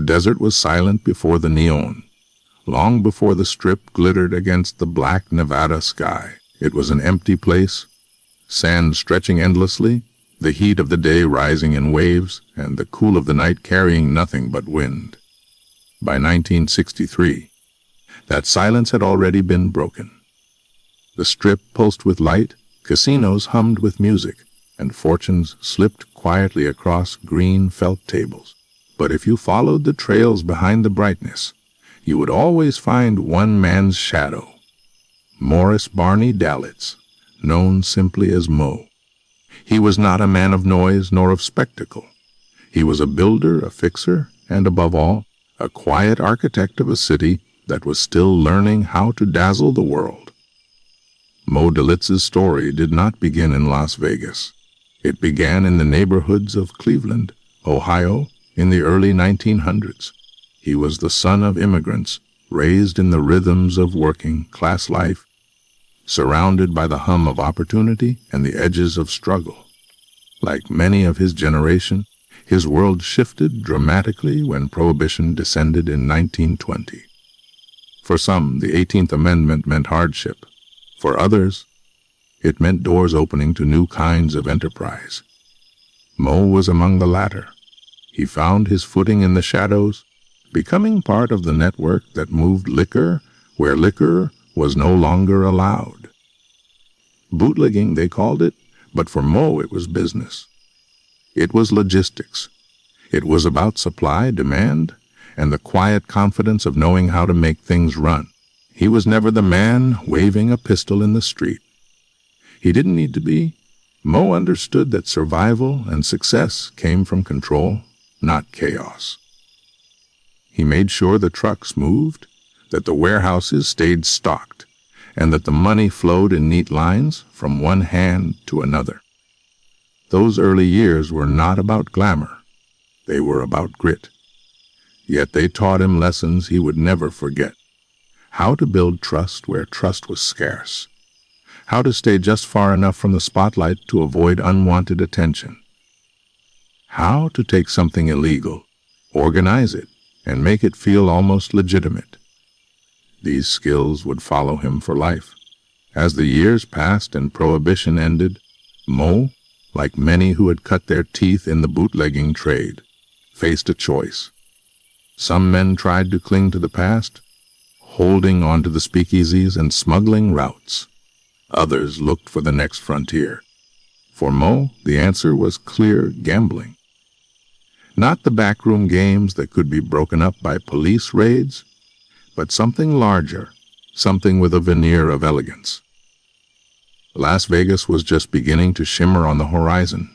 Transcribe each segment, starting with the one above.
The desert was silent before the neon. Long before the Strip glittered against the black Nevada sky, it was an empty place, sand stretching endlessly, the heat of the day rising in waves, and the cool of the night carrying nothing but wind. By 1963, that silence had already been broken. The Strip pulsed with light, casinos hummed with music, and fortunes slipped quietly across green felt tables. But if you followed the trails behind the brightness, you would always find one man's shadow. Morris Barney Dalitz, known simply as Moe. He was not a man of noise nor of spectacle. He was a builder, a fixer, and above all, a quiet architect of a city that was still learning how to dazzle the world. Moe Dalitz's story did not begin in Las Vegas. It began in the neighborhoods of Cleveland, Ohio, in the early 1900s. He was the son of immigrants, raised in the rhythms of working-class life, surrounded by the hum of opportunity and the edges of struggle. Like many of his generation, his world shifted dramatically when Prohibition descended in 1920. For some, the 18th Amendment meant hardship. For others, it meant doors opening to new kinds of enterprise. Moe was among the latter. He found his footing in the shadows, becoming part of the network that moved liquor where liquor was no longer allowed. Bootlegging, they called it, but for Moe it was business. It was logistics. It was about supply, demand, and the quiet confidence of knowing how to make things run. He was never the man waving a pistol in the street. He didn't need to be. Moe understood that survival and success came from control, not chaos. He made sure the trucks moved, that the warehouses stayed stocked, and that the money flowed in neat lines from one hand to another. Those early years were not about glamour. They were about grit. Yet they taught him lessons he would never forget. How to build trust where trust was scarce. How to stay just far enough from the spotlight to avoid unwanted attention. How to take something illegal, organize it, and make it feel almost legitimate. These skills would follow him for life. As the years passed and Prohibition ended, Moe, like many who had cut their teeth in the bootlegging trade, faced a choice. Some men tried to cling to the past, holding on to the speakeasies and smuggling routes. Others looked for the next frontier. For Moe, the answer was clear: gambling. Not the backroom games that could be broken up by police raids, but something larger, something with a veneer of elegance. Las Vegas was just beginning to shimmer on the horizon,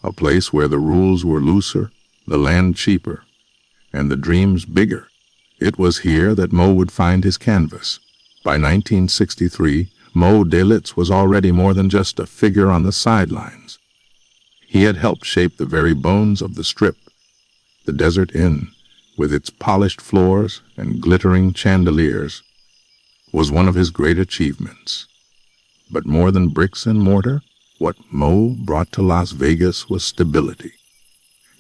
a place where the rules were looser, the land cheaper, and the dreams bigger. It was here that Moe would find his canvas. By 1963, Moe Dalitz was already more than just a figure on the sidelines. He had helped shape the very bones of the Strip. The Desert Inn, with its polished floors and glittering chandeliers, was one of his great achievements. But more than bricks and mortar, what Moe brought to Las Vegas was stability.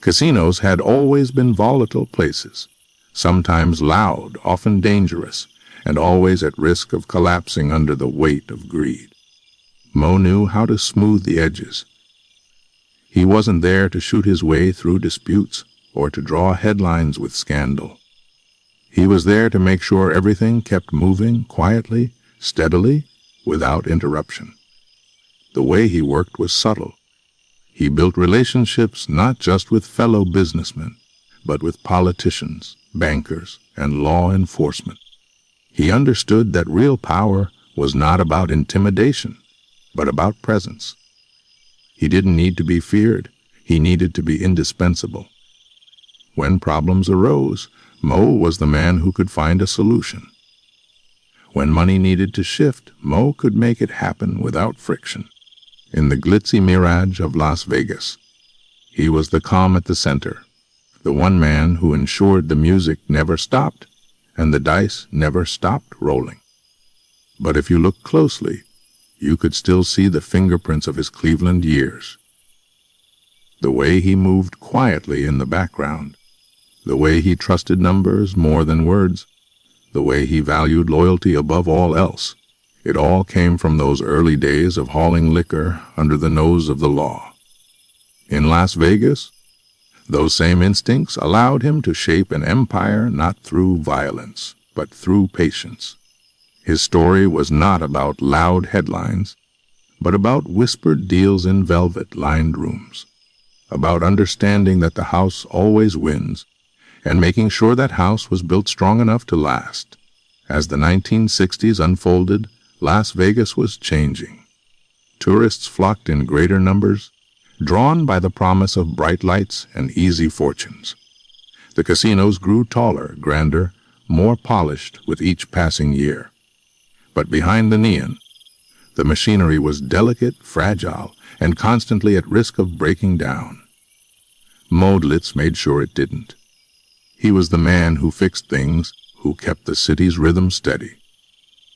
Casinos had always been volatile places, sometimes loud, often dangerous, and always at risk of collapsing under the weight of greed. Moe knew how to smooth the edges. He wasn't there to shoot his way through disputes or to draw headlines with scandal. He was there to make sure everything kept moving quietly, steadily, without interruption. The way he worked was subtle. He built relationships not just with fellow businessmen, but with politicians, bankers, and law enforcement. He understood that real power was not about intimidation, but about presence. He didn't need to be feared. He needed to be indispensable. When problems arose, Moe was the man who could find a solution. When money needed to shift, Moe could make it happen without friction. In the glitzy mirage of Las Vegas, he was the calm at the center, the one man who ensured the music never stopped and the dice never stopped rolling. But if you looked closely, you could still see the fingerprints of his Cleveland years. The way he moved quietly in the background, the way he trusted numbers more than words, the way he valued loyalty above all else. It all came from those early days of hauling liquor under the nose of the law. In Las Vegas, those same instincts allowed him to shape an empire not through violence, but through patience. His story was not about loud headlines, but about whispered deals in velvet-lined rooms, about understanding that the house always wins, and making sure that house was built strong enough to last. As the 1960s unfolded, Las Vegas was changing. Tourists flocked in greater numbers, drawn by the promise of bright lights and easy fortunes. The casinos grew taller, grander, more polished with each passing year. But behind the neon, the machinery was delicate, fragile, and constantly at risk of breaking down. Moe Dalitz made sure it didn't. He was the man who fixed things, who kept the city's rhythm steady.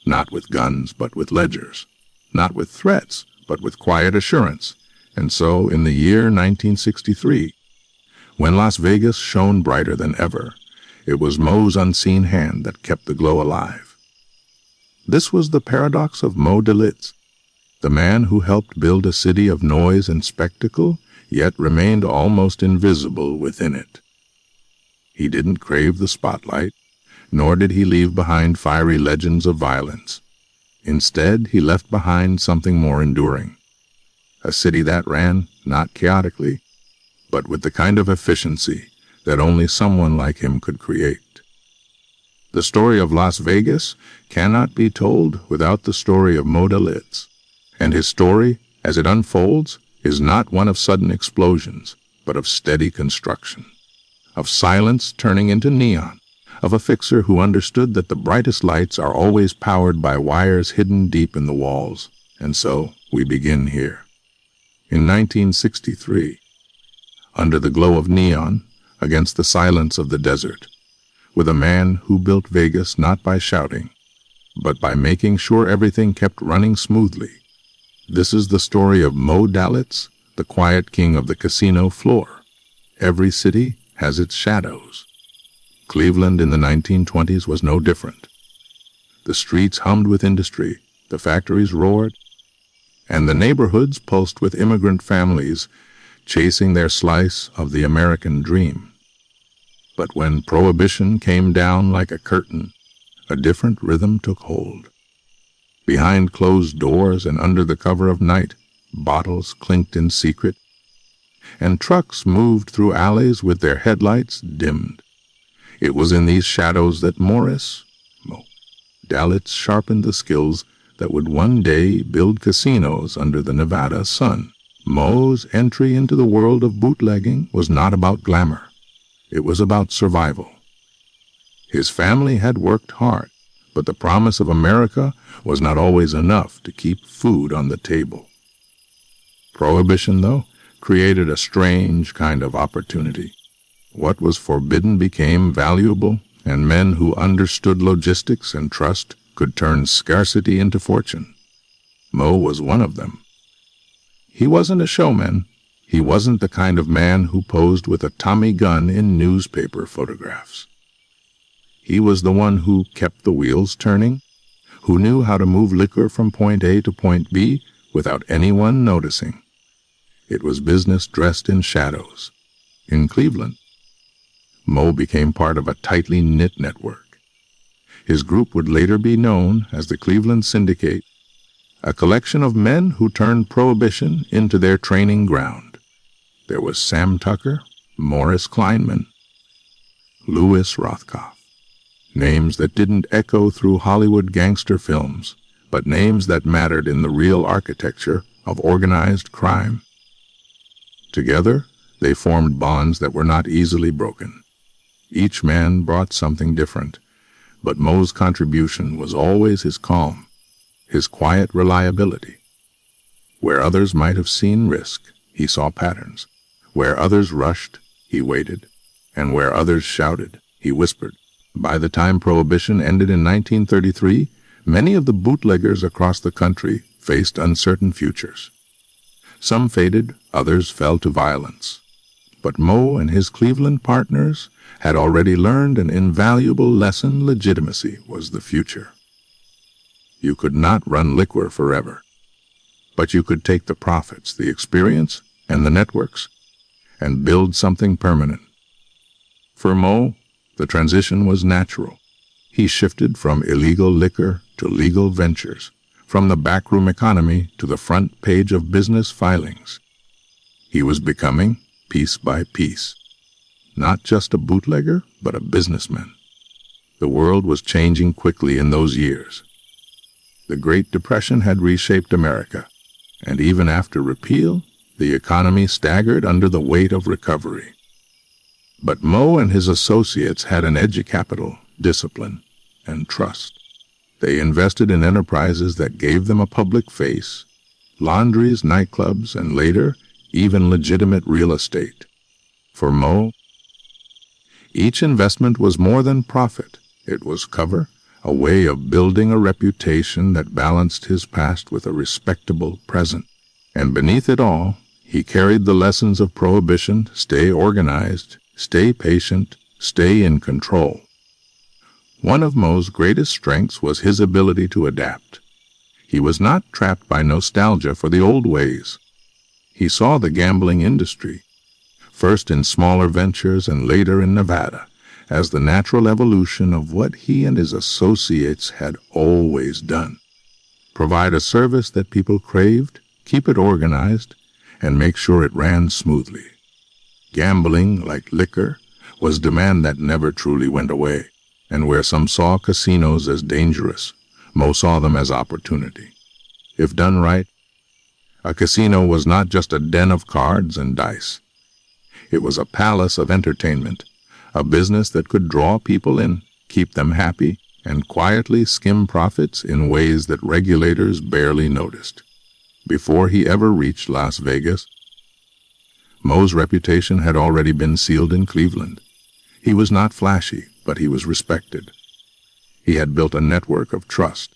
Not with guns, but with ledgers. Not with threats, but with quiet assurance. And so, in the year 1963, when Las Vegas shone brighter than ever, it was Moe's unseen hand that kept the glow alive. This was the paradox of Moe Dalitz, the man who helped build a city of noise and spectacle, yet remained almost invisible within it. He didn't crave the spotlight, nor did he leave behind fiery legends of violence. Instead, he left behind something more enduring. A city that ran, not chaotically, but with the kind of efficiency that only someone like him could create. The story of Las Vegas cannot be told without the story of Moe Dalitz. And his story, as it unfolds, is not one of sudden explosions, but of steady construction, of silence turning into neon, of a fixer who understood that the brightest lights are always powered by wires hidden deep in the walls. And so we begin here. In 1963, under the glow of neon, against the silence of the desert, with a man who built Vegas not by shouting, but by making sure everything kept running smoothly. This is the story of Moe Dalitz, the quiet king of the casino floor. Every city has its shadows. Cleveland in the 1920s was no different. The streets hummed with industry, the factories roared, and the neighborhoods pulsed with immigrant families chasing their slice of the American dream. But when Prohibition came down like a curtain, a different rhythm took hold. Behind closed doors and under the cover of night, bottles clinked in secret, and trucks moved through alleys with their headlights dimmed. It was in these shadows that Moe Dalitz sharpened the skills that would one day build casinos under the Nevada sun. Moe's entry into the world of bootlegging was not about glamour. It was about survival. His family had worked hard, but the promise of America was not always enough to keep food on the table. Prohibition, though, created a strange kind of opportunity. What was forbidden became valuable, and men who understood logistics and trust could turn scarcity into fortune. Moe was one of them. He wasn't a showman. He wasn't the kind of man who posed with a Tommy gun in newspaper photographs. He was the one who kept the wheels turning, who knew how to move liquor from point A to point B without anyone noticing. It was business dressed in shadows. In Cleveland, Moe became part of a tightly knit network. His group would later be known as the Cleveland Syndicate, a collection of men who turned Prohibition into their training ground. There was Sam Tucker, Morris Kleinman, Louis Rothkopf, names that didn't echo through Hollywood gangster films, but names that mattered in the real architecture of organized crime. Together, they formed bonds that were not easily broken. Each man brought something different, but Moe's contribution was always his calm, his quiet reliability. Where others might have seen risk, he saw patterns. Where others rushed, he waited. And where others shouted, he whispered. By the time Prohibition ended in 1933, many of the bootleggers across the country faced uncertain futures. Some faded, others fell to violence. But Moe and his Cleveland partners had already learned an invaluable lesson: legitimacy was the future. You could not run liquor forever, but you could take the profits, the experience, and the networks, and build something permanent. For Moe, the transition was natural. He shifted from illegal liquor to legal ventures, from the backroom economy to the front page of business filings. He was becoming, piece by piece, not just a bootlegger, but a businessman. The world was changing quickly in those years. The Great Depression had reshaped America, and even after repeal, the economy staggered under the weight of recovery. But Moe and his associates had an edge: capital, discipline, and trust. They invested in enterprises that gave them a public face: laundries, nightclubs, and later, even legitimate real estate. For Moe, each investment was more than profit. It was cover, a way of building a reputation that balanced his past with a respectable present. And beneath it all, he carried the lessons of prohibition: stay organized, stay patient, stay in control. One of Moe's greatest strengths was his ability to adapt. He was not trapped by nostalgia for the old ways. He saw the gambling industry, first in smaller ventures and later in Nevada, as the natural evolution of what he and his associates had always done: provide a service that people craved, keep it organized, and make sure it ran smoothly. Gambling, like liquor, was demand that never truly went away, and where some saw casinos as dangerous, Moe saw them as opportunity. If done right, a casino was not just a den of cards and dice. It was a palace of entertainment, a business that could draw people in, keep them happy, and quietly skim profits in ways that regulators barely noticed. Before he ever reached Las Vegas, Moe's reputation had already been sealed in Cleveland. He was not flashy, but he was respected. He had built a network of trust,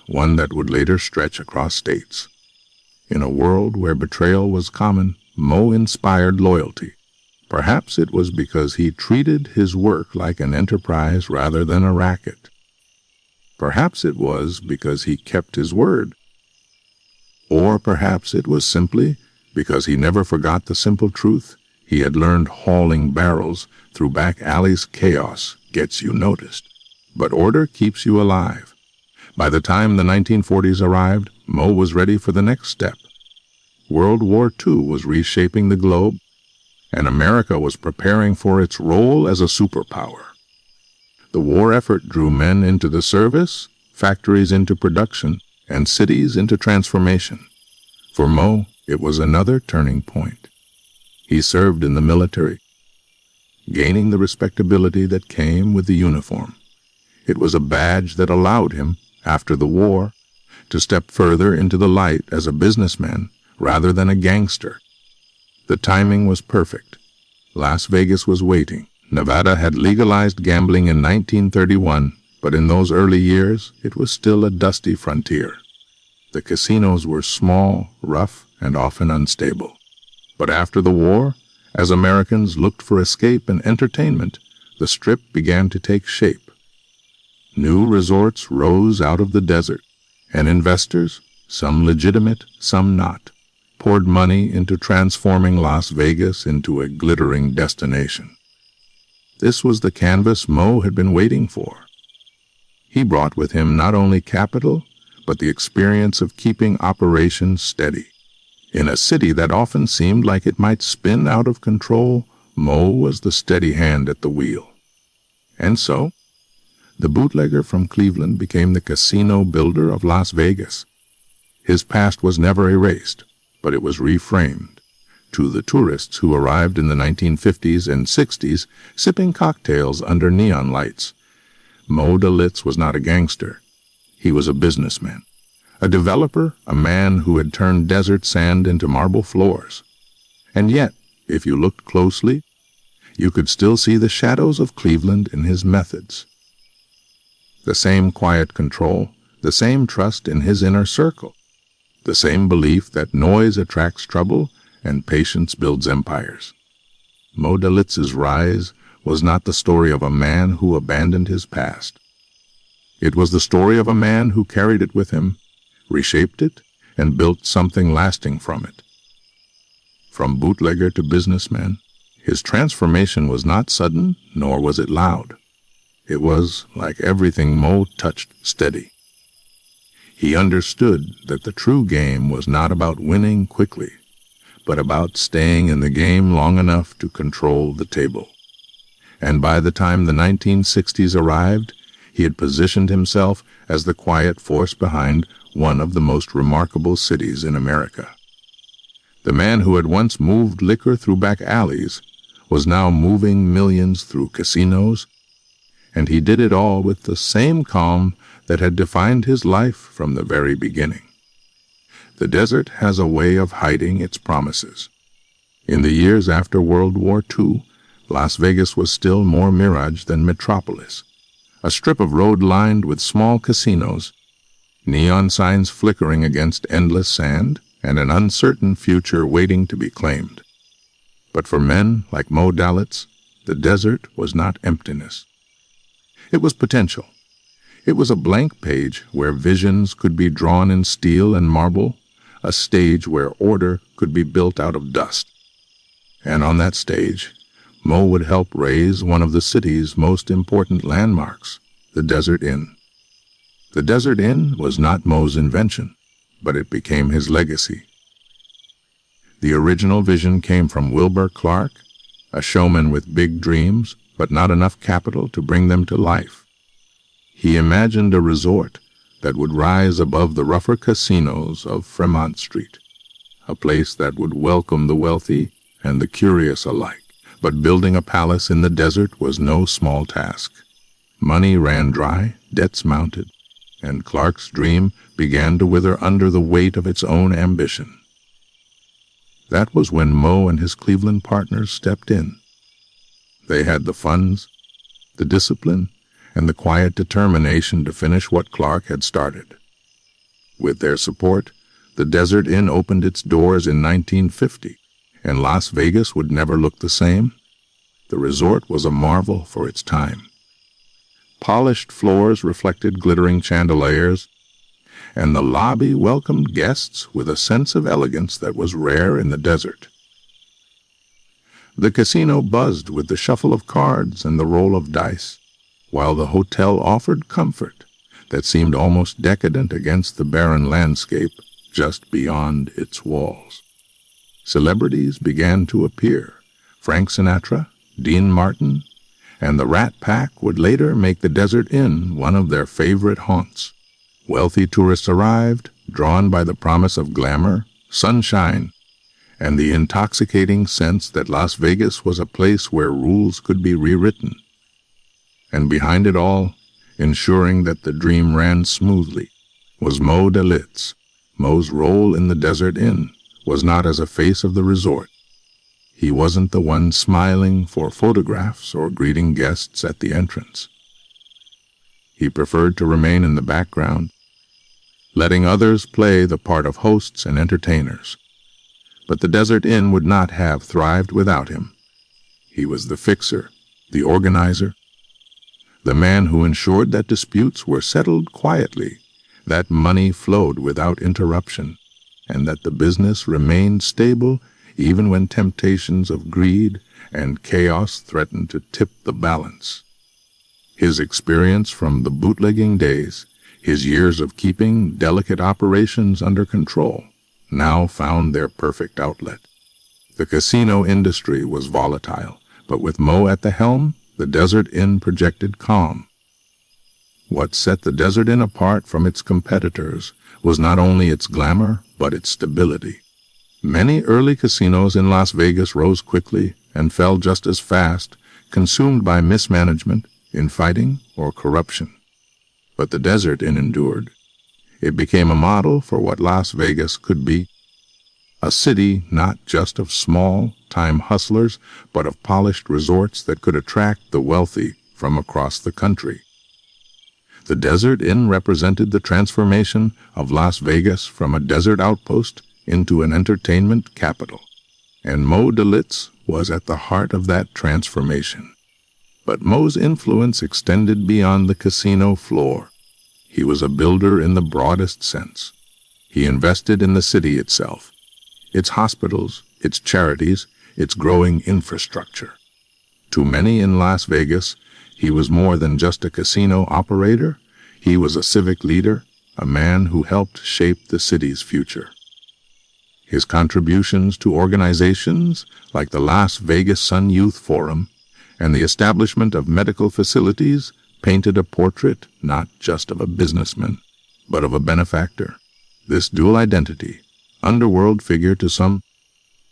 one that would later stretch across states. In a world where betrayal was common, Moe inspired loyalty. Perhaps it was because he treated his work like an enterprise rather than a racket. Perhaps it was because he kept his word. Or perhaps it was simply because he never forgot the simple truth he had learned: hauling barrels through back alleys, chaos gets you noticed, but order keeps you alive. By the time the 1940s arrived, Moe was ready for the next step. World War II was reshaping the globe, and America was preparing for its role as a superpower. The war effort drew men into the service, factories into production, and cities into transformation. For Moe, it was another turning point. He served in the military, gaining the respectability that came with the uniform. It was a badge that allowed him, after the war, to step further into the light as a businessman rather than a gangster. The timing was perfect. Las Vegas was waiting. Nevada had legalized gambling in 1931, but in those early years, it was still a dusty frontier. The casinos were small, rough, and often unstable. But after the war, as Americans looked for escape and entertainment, the Strip began to take shape. New resorts rose out of the desert, and investors, some legitimate, some not, poured money into transforming Las Vegas into a glittering destination. This was the canvas Moe had been waiting for. He brought with him not only capital, but the experience of keeping operations steady. In a city that often seemed like it might spin out of control, Moe was the steady hand at the wheel. And so, the bootlegger from Cleveland became the casino builder of Las Vegas. His past was never erased, but it was reframed. To the tourists who arrived in the 1950s and 60s, sipping cocktails under neon lights, Moe Dalitz was not a gangster. He was a businessman, a developer, a man who had turned desert sand into marble floors. And yet, if you looked closely, you could still see the shadows of Cleveland in his methods. The same quiet control, the same trust in his inner circle, the same belief that noise attracts trouble and patience builds empires. Moe Dalitz's rise was not the story of a man who abandoned his past. It was the story of a man who carried it with him, reshaped it, and built something lasting from it. From bootlegger to businessman, his transformation was not sudden, nor was it loud. It was, like everything Moe touched, steady. He understood that the true game was not about winning quickly, but about staying in the game long enough to control the table. And by the time the 1960s arrived, he had positioned himself as the quiet force behind one of the most remarkable cities in America. The man who had once moved liquor through back alleys was now moving millions through casinos, and he did it all with the same calm that had defined his life from the very beginning. The desert has a way of hiding its promises. In the years after World War II, Las Vegas was still more mirage than metropolis. A strip of road lined with small casinos, neon signs flickering against endless sand, and an uncertain future waiting to be claimed. But for men like Moe Dalitz, the desert was not emptiness. It was potential. It was a blank page where visions could be drawn in steel and marble, a stage where order could be built out of dust. And on that stage, Moe would help raise one of the city's most important landmarks, the Desert Inn. The Desert Inn was not Moe's invention, but it became his legacy. The original vision came from Wilbur Clark, a showman with big dreams, but not enough capital to bring them to life. He imagined a resort that would rise above the rougher casinos of Fremont Street, a place that would welcome the wealthy and the curious alike. But building a palace in the desert was no small task. Money ran dry, debts mounted, and Clark's dream began to wither under the weight of its own ambition. That was when Moe and his Cleveland partners stepped in. They had the funds, the discipline, and the quiet determination to finish what Clark had started. With their support, the Desert Inn opened its doors in 1950, and Las Vegas would never look the same. The resort was a marvel for its time. Polished floors reflected glittering chandeliers, and the lobby welcomed guests with a sense of elegance that was rare in the desert. The casino buzzed with the shuffle of cards and the roll of dice, while the hotel offered comfort that seemed almost decadent against the barren landscape just beyond its walls. Celebrities began to appear. Frank Sinatra, Dean Martin, and the Rat Pack would later make the Desert Inn one of their favorite haunts. Wealthy tourists arrived, drawn by the promise of glamour, sunshine, and the intoxicating sense that Las Vegas was a place where rules could be rewritten. And behind it all, ensuring that the dream ran smoothly, was Moe Dalitz. Moe's role in the Desert Inn was not as a face of the resort. He wasn't the one smiling for photographs or greeting guests at the entrance. He preferred to remain in the background, letting others play the part of hosts and entertainers. But the Desert Inn would not have thrived without him. He was the fixer, the organizer, the man who ensured that disputes were settled quietly, that money flowed without interruption, and that the business remained stable even when temptations of greed and chaos threatened to tip the balance. His experience from the bootlegging days, his years of keeping delicate operations under control, now found their perfect outlet. The casino industry was volatile, but with Moe at the helm, the Desert Inn projected calm. What set the Desert Inn apart from its competitors was not only its glamour, but its stability. Many early casinos in Las Vegas rose quickly and fell just as fast, consumed by mismanagement, infighting, or corruption. But the Desert Inn endured. It became a model for what Las Vegas could be, a city not just of small-time hustlers, but of polished resorts that could attract the wealthy from across the country. The Desert Inn represented the transformation of Las Vegas from a desert outpost into an entertainment capital, and Moe Dalitz was at the heart of that transformation. But Moe's influence extended beyond the casino floor. He was a builder in the broadest sense. He invested in the city itself, its hospitals, its charities, its growing infrastructure. To many in Las Vegas, he was more than just a casino operator. He was a civic leader, a man who helped shape the city's future. His contributions to organizations like the Las Vegas Sun Youth Forum and the establishment of medical facilities painted a portrait not just of a businessman, but of a benefactor. This dual identity, underworld figure to some,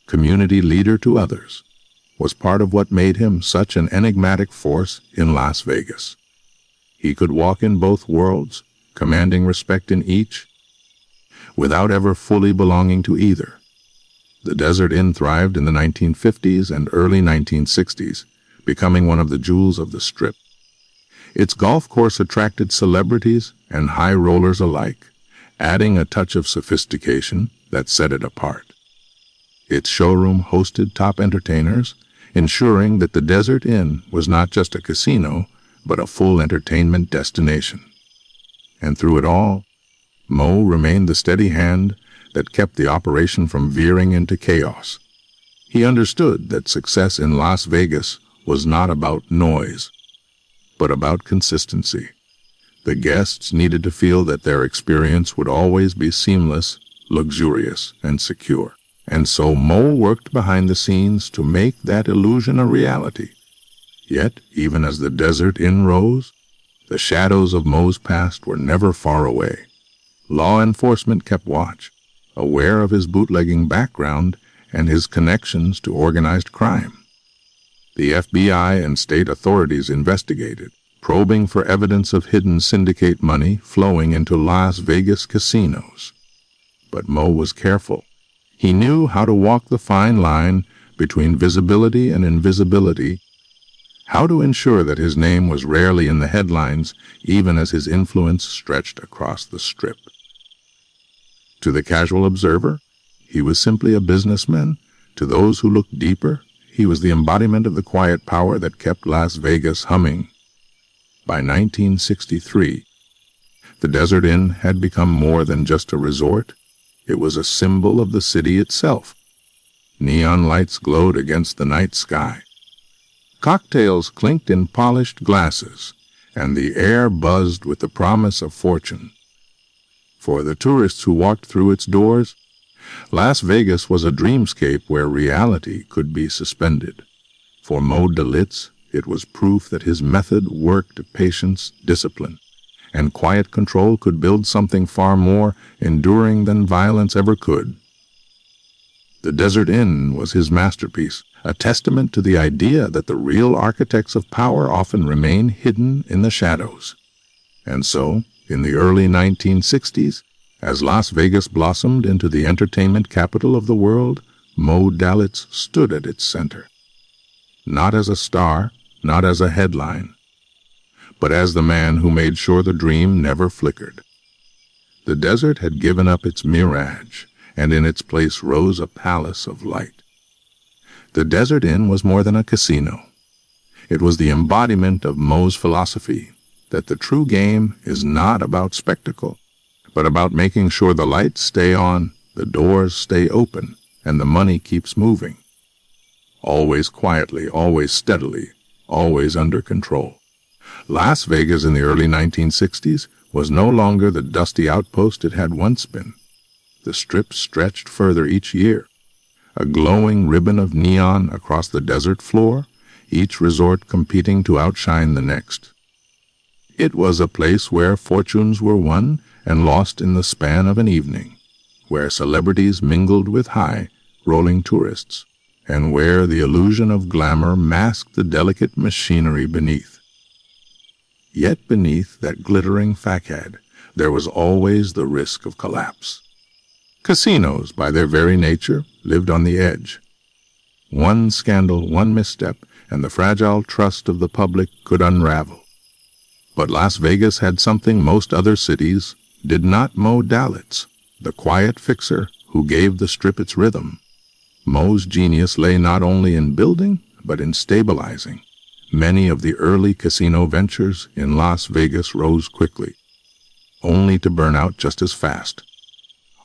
community leader to others, was part of what made him such an enigmatic force in Las Vegas. He could walk in both worlds, commanding respect in each, without ever fully belonging to either. The Desert Inn thrived in the 1950s and early 1960s, becoming one of the jewels of the Strip. Its golf course attracted celebrities and high rollers alike, adding a touch of sophistication that set it apart. Its showroom hosted top entertainers, ensuring that the Desert Inn was not just a casino, but a full entertainment destination. And through it all, Moe remained the steady hand that kept the operation from veering into chaos. He understood that success in Las Vegas was not about noise, but about consistency. The guests needed to feel that their experience would always be seamless, luxurious, and secure. And so Moe worked behind the scenes to make that illusion a reality. Yet, even as the Desert Inn rose, the shadows of Moe's past were never far away. Law enforcement kept watch, aware of his bootlegging background and his connections to organized crime. The FBI and state authorities investigated, probing for evidence of hidden syndicate money flowing into Las Vegas casinos. But Moe was careful. He knew how to walk the fine line between visibility and invisibility, how to ensure that his name was rarely in the headlines, even as his influence stretched across the Strip. To the casual observer, he was simply a businessman. To those who looked deeper, he was the embodiment of the quiet power that kept Las Vegas humming. By 1963, the Desert Inn had become more than just a resort. It was a symbol of the city itself. Neon lights glowed against the night sky. Cocktails clinked in polished glasses, and the air buzzed with the promise of fortune. For the tourists who walked through its doors, Las Vegas was a dreamscape where reality could be suspended. For Moe Dalitz, it was proof that his method worked: patience, discipline, and quiet control could build something far more enduring than violence ever could. The Desert Inn was his masterpiece, a testament to the idea that the real architects of power often remain hidden in the shadows. And so, in the early 1960s, as Las Vegas blossomed into the entertainment capital of the world, Moe Dalitz stood at its center. Not as a star, not as a headline, but as the man who made sure the dream never flickered. The desert had given up its mirage, and in its place rose a palace of light. The Desert Inn was more than a casino. It was the embodiment of Moe's philosophy that the true game is not about spectacle, but about making sure the lights stay on, the doors stay open, and the money keeps moving. Always quietly, always steadily, always under control. Las Vegas in the early 1960s was no longer the dusty outpost it had once been. The Strip stretched further each year, a glowing ribbon of neon across the desert floor, each resort competing to outshine the next. It was a place where fortunes were won and lost in the span of an evening, where celebrities mingled with high, rolling tourists, and where the illusion of glamour masked the delicate machinery beneath. Yet beneath that glittering facade, there was always the risk of collapse. Casinos, by their very nature, lived on the edge. One scandal, one misstep, and the fragile trust of the public could unravel. But Las Vegas had something most other cities did not. Moe Dalitz, the quiet fixer who gave the Strip its rhythm. Moe's genius lay not only in building, but in stabilizing. Many of the early casino ventures in Las Vegas rose quickly, only to burn out just as fast.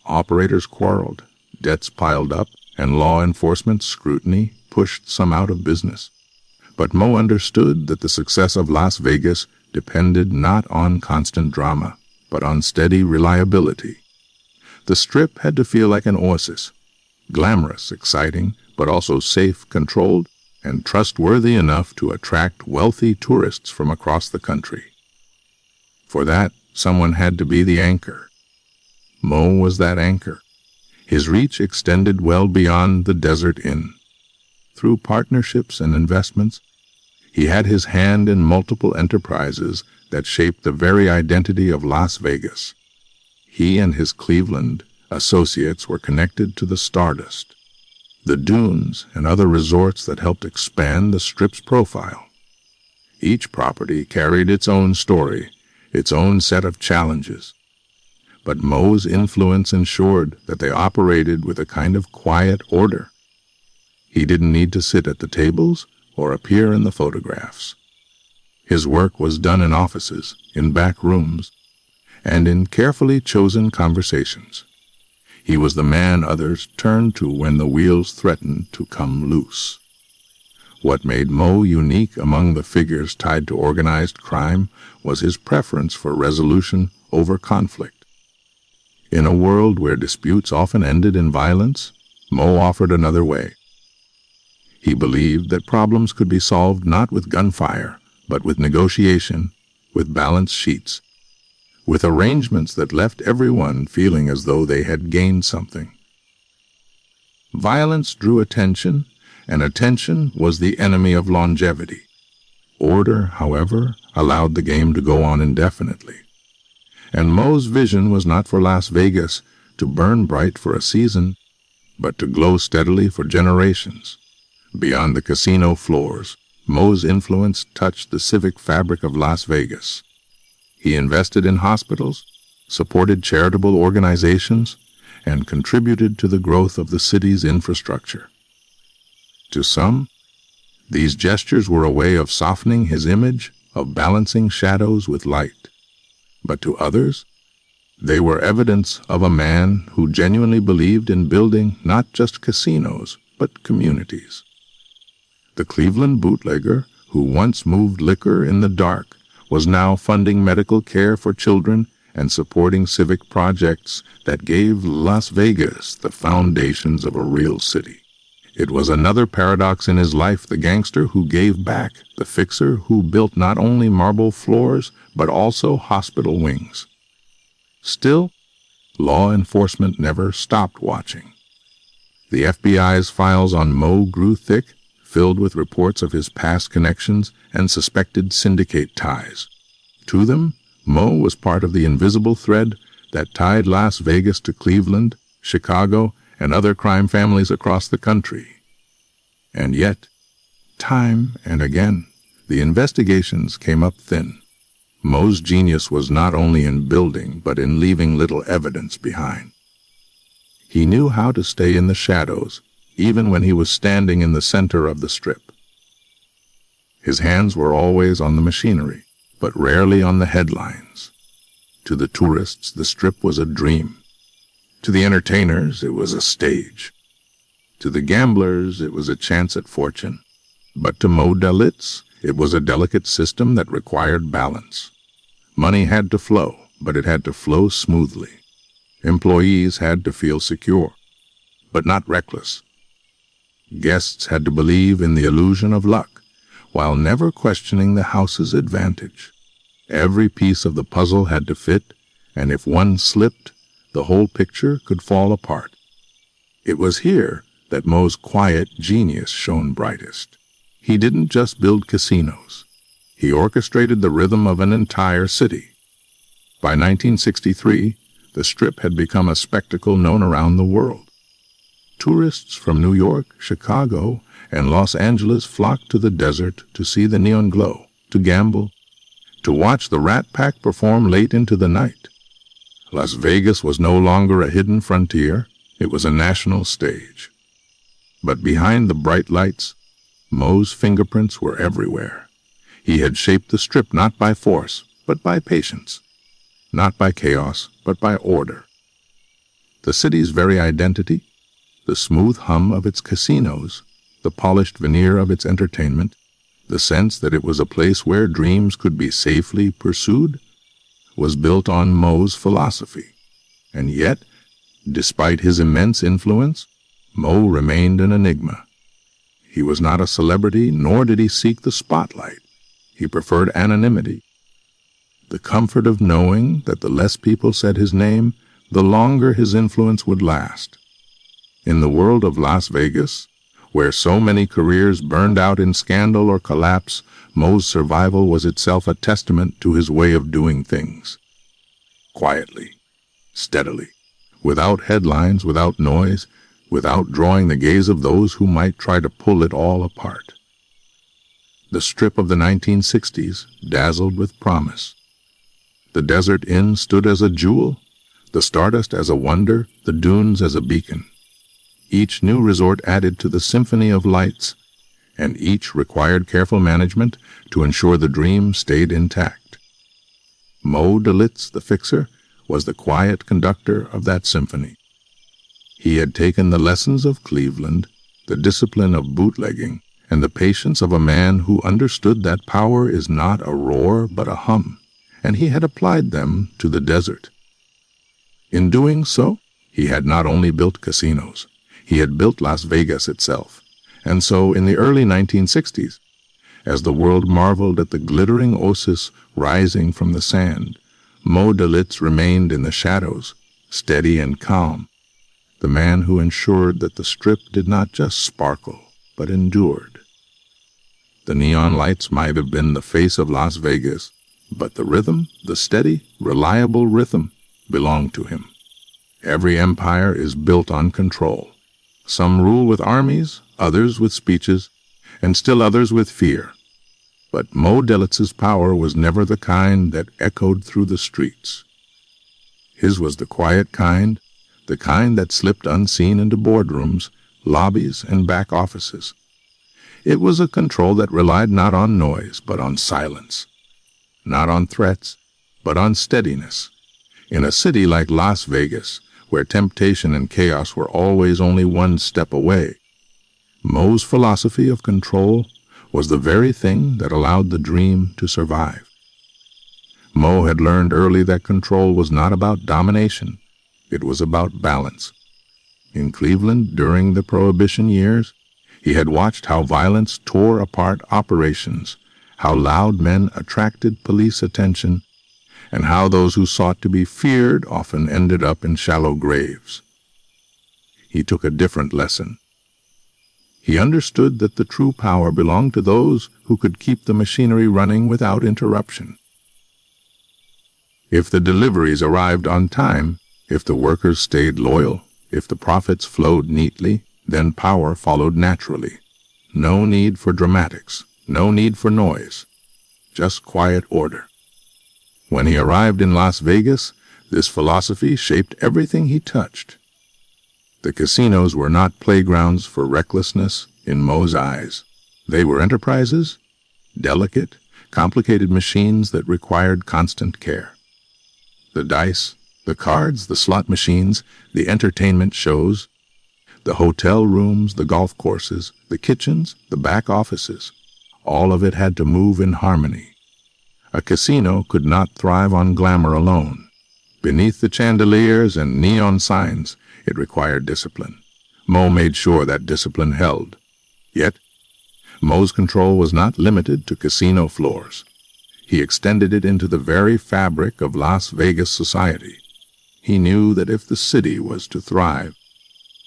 Operators quarreled, debts piled up, and law enforcement scrutiny pushed some out of business. But Moe understood that the success of Las Vegas depended not on constant drama, but on steady reliability. The Strip had to feel like an oasis, glamorous, exciting, but also safe, controlled, and trustworthy enough to attract wealthy tourists from across the country. For that, someone had to be the anchor. Moe was that anchor. His reach extended well beyond the Desert Inn. Through partnerships and investments, he had his hand in multiple enterprises that shaped the very identity of Las Vegas. He and his Cleveland associates were connected to the Stardust, the dunes, and other resorts that helped expand the Strip's profile. Each property carried its own story, its own set of challenges. But Moe's influence ensured that they operated with a kind of quiet order. He didn't need to sit at the tables or appear in the photographs. His work was done in offices, in back rooms, and in carefully chosen conversations. He was the man others turned to when the wheels threatened to come loose. What made Moe unique among the figures tied to organized crime was his preference for resolution over conflict. In a world where disputes often ended in violence, Moe offered another way. He believed that problems could be solved not with gunfire, but with negotiation, with balance sheets, with arrangements that left everyone feeling as though they had gained something. Violence drew attention, and attention was the enemy of longevity. Order, however, allowed the game to go on indefinitely. And Moe's vision was not for Las Vegas to burn bright for a season, but to glow steadily for generations. Beyond the casino floors, Moe's influence touched the civic fabric of Las Vegas. He invested in hospitals, supported charitable organizations, and contributed to the growth of the city's infrastructure. To some, these gestures were a way of softening his image, of balancing shadows with light. But to others, they were evidence of a man who genuinely believed in building not just casinos, but communities. The Cleveland bootlegger, who once moved liquor in the dark, was now funding medical care for children and supporting civic projects that gave Las Vegas the foundations of a real city. It was another paradox in his life, the gangster who gave back, the fixer who built not only marble floors, but also hospital wings. Still, law enforcement never stopped watching. The FBI's files on Moe grew thick, filled with reports of his past connections and suspected syndicate ties. To them, Moe was part of the invisible thread that tied Las Vegas to Cleveland, Chicago, and other crime families across the country. And yet, time and again, the investigations came up thin. Moe's genius was not only in building, but in leaving little evidence behind. He knew how to stay in the shadows, even when he was standing in the center of the Strip. His hands were always on the machinery, but rarely on the headlines. To the tourists, the Strip was a dream. To the entertainers, it was a stage. To the gamblers, it was a chance at fortune. But to Moe Dalitz, it was a delicate system that required balance. Money had to flow, but it had to flow smoothly. Employees had to feel secure, but not reckless. Guests had to believe in the illusion of luck, while never questioning the house's advantage. Every piece of the puzzle had to fit, and if one slipped, the whole picture could fall apart. It was here that Moe's quiet genius shone brightest. He didn't just build casinos. He orchestrated the rhythm of an entire city. By 1963, the Strip had become a spectacle known around the world. Tourists from New York, Chicago, and Los Angeles flocked to the desert to see the neon glow, to gamble, to watch the Rat Pack perform late into the night. Las Vegas was no longer a hidden frontier, it was a national stage. But behind the bright lights, Moe's fingerprints were everywhere. He had shaped the Strip not by force, but by patience. Not by chaos, but by order. The city's very identity, the smooth hum of its casinos, the polished veneer of its entertainment, the sense that it was a place where dreams could be safely pursued, was built on Moe's philosophy. And yet, despite his immense influence, Moe remained an enigma. He was not a celebrity, nor did he seek the spotlight. He preferred anonymity. The comfort of knowing that the less people said his name, the longer his influence would last. In the world of Las Vegas, where so many careers burned out in scandal or collapse, Moe's survival was itself a testament to his way of doing things. Quietly, steadily, without headlines, without noise, without drawing the gaze of those who might try to pull it all apart. The Strip of the 1960s dazzled with promise. The Desert Inn stood as a jewel, the Stardust as a wonder, the Dunes as a beacon. Each new resort added to the symphony of lights, and each required careful management to ensure the dream stayed intact. Moe Dalitz, the fixer, was the quiet conductor of that symphony. He had taken the lessons of Cleveland, the discipline of bootlegging, and the patience of a man who understood that power is not a roar but a hum, and he had applied them to the desert. In doing so, he had not only built casinos, he had built Las Vegas itself. And so, in the early 1960s, as the world marveled at the glittering Oasis rising from the sand, Moe Dalitz remained in the shadows, steady and calm, the man who ensured that the Strip did not just sparkle, but endured. The neon lights might have been the face of Las Vegas, but the rhythm, the steady, reliable rhythm, belonged to him. Every empire is built on control. Some rule with armies, others with speeches, and still others with fear. But Moe Dalitz's power was never the kind that echoed through the streets. His was the quiet kind, the kind that slipped unseen into boardrooms, lobbies, and back offices. It was a control that relied not on noise, but on silence. Not on threats, but on steadiness. In a city like Las Vegas, where temptation and chaos were always only one step away, Moe's philosophy of control was the very thing that allowed the dream to survive. Moe had learned early that control was not about domination, it was about balance. In Cleveland, during the Prohibition years, he had watched how violence tore apart operations, how loud men attracted police attention, and how those who sought to be feared often ended up in shallow graves. He took a different lesson. He understood that the true power belonged to those who could keep the machinery running without interruption. If the deliveries arrived on time, if the workers stayed loyal, if the profits flowed neatly, then power followed naturally. No need for dramatics, no need for noise, just quiet order. When he arrived in Las Vegas, this philosophy shaped everything he touched. The casinos were not playgrounds for recklessness in Moe's eyes. They were enterprises, delicate, complicated machines that required constant care. The dice, the cards, the slot machines, the entertainment shows, the hotel rooms, the golf courses, the kitchens, the back offices, all of it had to move in harmony. A casino could not thrive on glamour alone. Beneath the chandeliers and neon signs, it required discipline. Moe made sure that discipline held. Yet, Moe's control was not limited to casino floors. He extended it into the very fabric of Las Vegas society. He knew that if the city was to thrive,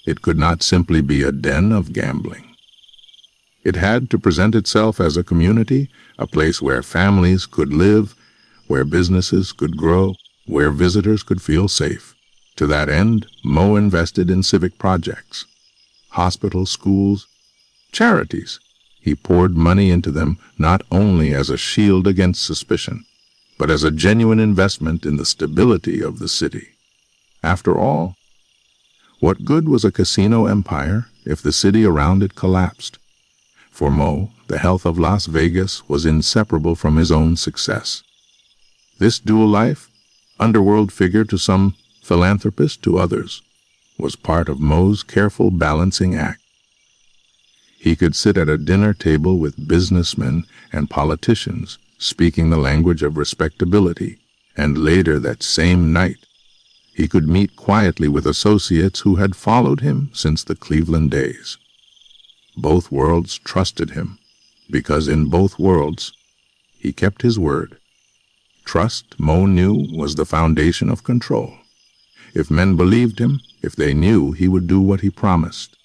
it could not simply be a den of gambling. It had to present itself as a community, a place where families could live, where businesses could grow, where visitors could feel safe. To that end, Moe invested in civic projects, hospitals, schools, charities. He poured money into them not only as a shield against suspicion, but as a genuine investment in the stability of the city. After all, What good was a casino empire if the city around it collapsed? For Moe, the health of Las Vegas was inseparable from his own success. This dual life, underworld figure to some, philanthropist to others, was part of Moe's careful balancing act. He could sit at a dinner table with businessmen and politicians, speaking the language of respectability, and later that same night, he could meet quietly with associates who had followed him since the Cleveland days. Both worlds trusted him, because in both worlds, he kept his word. Trust, Moe knew, was the foundation of control. If men believed him, if they knew he would do what he promised,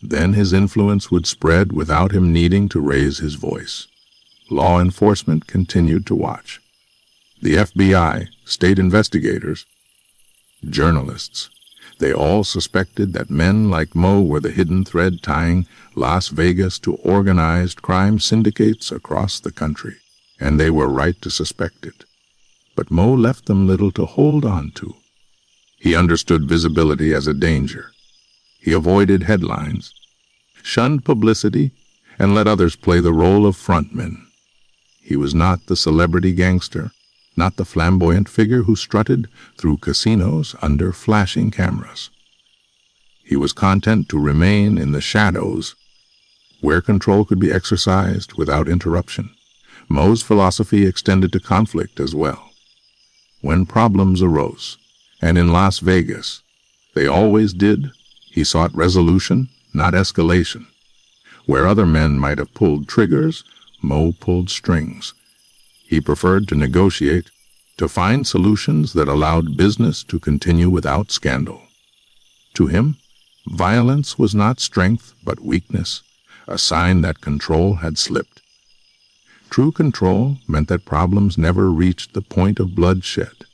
then his influence would spread without him needing to raise his voice. Law enforcement continued to watch. The FBI, state investigators, journalists, they all suspected that men like Moe were the hidden thread tying Las Vegas to organized crime syndicates across the country, and they were right to suspect it. But Moe left them little to hold on to. He understood visibility as a danger. He avoided headlines, shunned publicity, and let others play the role of frontmen. He was not the celebrity gangster, not the flamboyant figure who strutted through casinos under flashing cameras. He was content to remain in the shadows, where control could be exercised without interruption. Moe's philosophy extended to conflict as well. When problems arose, and in Las Vegas, they always did, he sought resolution, not escalation. Where other men might have pulled triggers, Moe pulled strings. He preferred to negotiate, to find solutions that allowed business to continue without scandal. To him, violence was not strength but weakness, a sign that control had slipped. True control meant that problems never reached the point of bloodshed.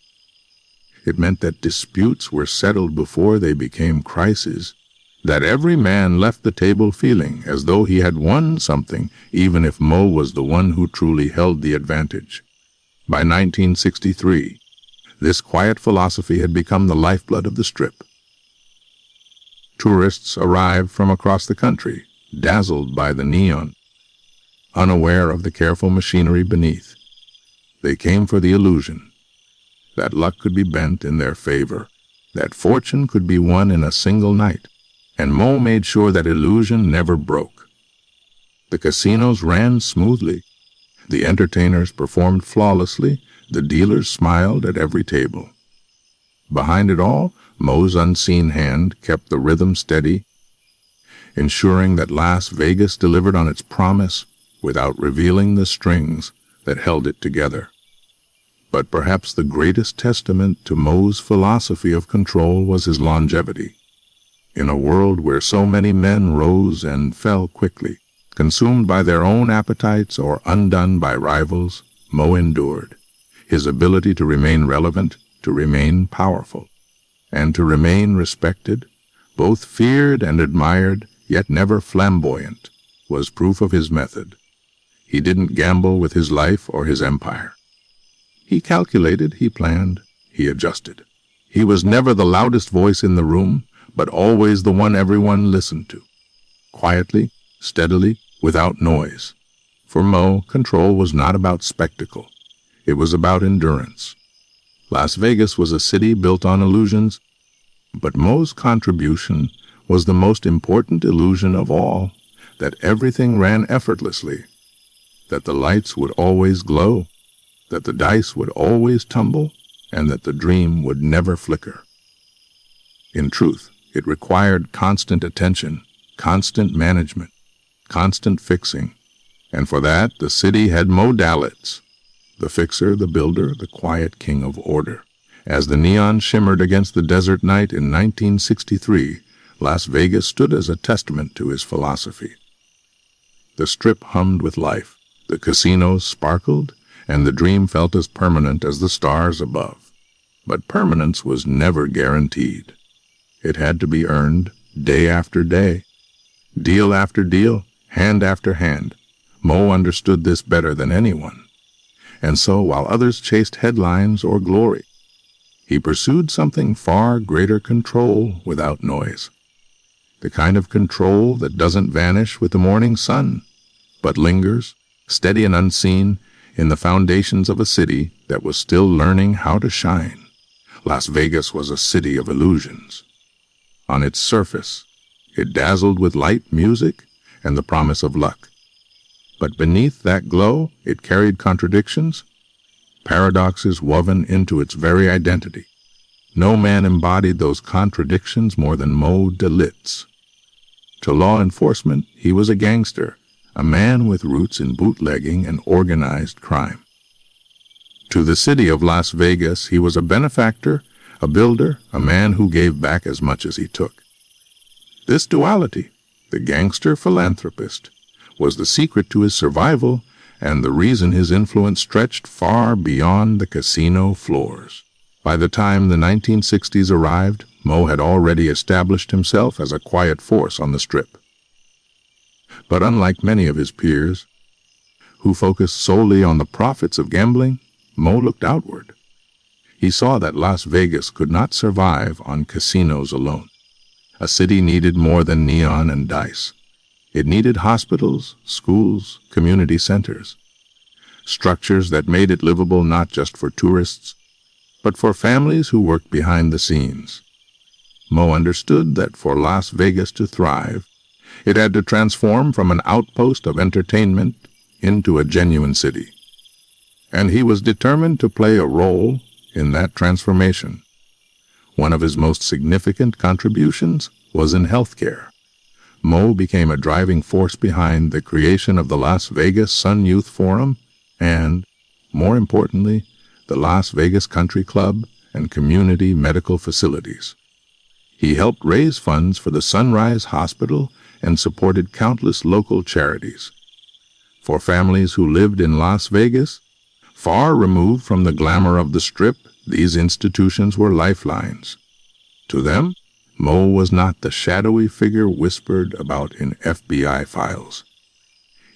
It meant that disputes were settled before they became crises, that every man left the table feeling as though he had won something, even if Moe was the one who truly held the advantage. By 1963, this quiet philosophy had become the lifeblood of the Strip. Tourists arrived from across the country, dazzled by the neon, unaware of the careful machinery beneath. They came for the illusion that luck could be bent in their favor, that fortune could be won in a single night, and Moe made sure that illusion never broke. The casinos ran smoothly. The entertainers performed flawlessly. The dealers smiled at every table. Behind it all, Moe's unseen hand kept the rhythm steady, ensuring that Las Vegas delivered on its promise without revealing the strings that held it together. But perhaps the greatest testament to Moe's philosophy of control was his longevity. In a world where so many men rose and fell quickly, consumed by their own appetites or undone by rivals, Moe endured. His ability to remain relevant, to remain powerful, and to remain respected, both feared and admired, yet never flamboyant, was proof of his method. He didn't gamble with his life or his empire. He calculated, he planned, he adjusted. He was never the loudest voice in the room, but always the one everyone listened to. Quietly, steadily, without noise. For Moe, control was not about spectacle. It was about endurance. Las Vegas was a city built on illusions, but Moe's contribution was the most important illusion of all, that everything ran effortlessly, that the lights would always glow, that the dice would always tumble, and that the dream would never flicker. In truth, it required constant attention, constant management, constant fixing, and for that the city had Moe Dalitz, the fixer, the builder, the quiet king of order. As the neon shimmered against the desert night in 1963, Las Vegas stood as a testament to his philosophy. The Strip hummed with life, the casinos sparkled, and the dream felt as permanent as the stars above. But permanence was never guaranteed. It had to be earned day after day, deal after deal, hand after hand. Moe understood this better than anyone. And so, while others chased headlines or glory, He pursued something far greater control without noise. The kind of control that doesn't vanish with the morning sun, but lingers, steady and unseen, in the foundations of a city that was still learning how to shine. Las Vegas was a city of illusions. On its surface, it dazzled with light, music, and the promise of luck. But beneath that glow, it carried contradictions, paradoxes woven into its very identity. No man embodied those contradictions more than Moe Dalitz. To law enforcement, he was a gangster, a man with roots in bootlegging and organized crime. To the city of Las Vegas, he was a benefactor, a builder, a man who gave back as much as he took. This duality, the gangster philanthropist, was the secret to his survival and the reason his influence stretched far beyond the casino floors. By the time the 1960s arrived, Moe had already established himself as a quiet force on the Strip. But unlike many of his peers, who focused solely on the profits of gambling, Moe looked outward. He saw that Las Vegas could not survive on casinos alone. A city needed more than neon and dice. It needed hospitals, schools, community centers, structures that made it livable not just for tourists, but for families who worked behind the scenes. Moe understood that for Las Vegas to thrive, it had to transform from an outpost of entertainment into a genuine city. And he was determined to play a role in that transformation. One of his most significant contributions was in healthcare. Moe became a driving force behind the creation of the Las Vegas Sun Youth Forum and, more importantly, the Las Vegas Country Club and community medical facilities. He helped raise funds for the Sunrise Hospital and supported countless local charities. For families who lived in Las Vegas, far removed from the glamour of the Strip, these institutions were lifelines. To them, Moe was not the shadowy figure whispered about in FBI files.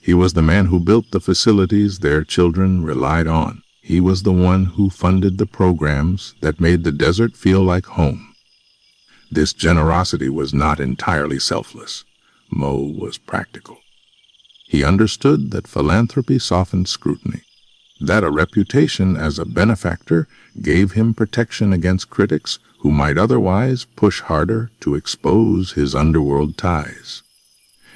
He was the man who built the facilities their children relied on. He was the one who funded the programs that made the desert feel like home. This generosity was not entirely selfless. Moe was practical. He understood that philanthropy softened scrutiny, that a reputation as a benefactor gave him protection against critics who might otherwise push harder to expose his underworld ties.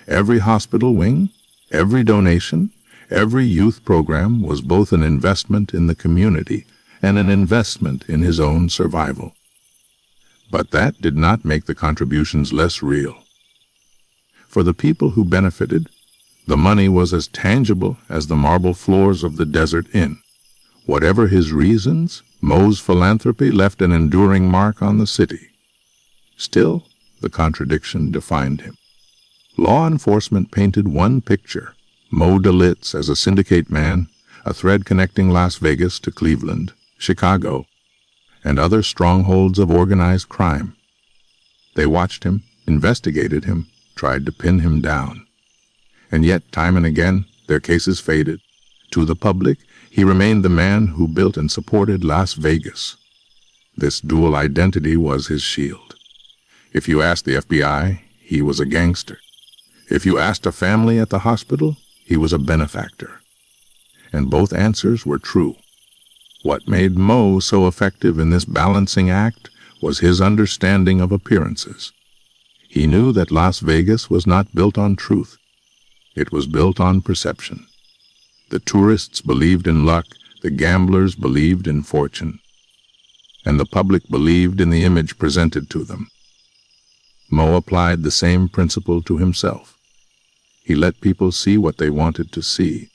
Every hospital wing, every donation, every youth program was both an investment in the community and an investment in his own survival. But that did not make the contributions less real. For the people who benefited, the money was as tangible as the marble floors of the Desert Inn. Whatever his reasons, Moe's philanthropy left an enduring mark on the city. Still, the contradiction defined him. Law enforcement painted one picture, Moe Dalitz as a syndicate man, a thread connecting Las Vegas to Cleveland, Chicago, and other strongholds of organized crime. They watched him, investigated him, tried to pin him down. And yet, time and again, their cases faded. To the public, he remained the man who built and supported Las Vegas. This dual identity was his shield. If you asked the FBI, he was a gangster. If you asked a family at the hospital, he was a benefactor. And both answers were true. What made Moe so effective in this balancing act was his understanding of appearances. He knew that Las Vegas was not built on truth. It was built on perception. The tourists believed in luck, the gamblers believed in fortune, and the public believed in the image presented to them. Moe applied the same principle to himself. He let people see what they wanted to see.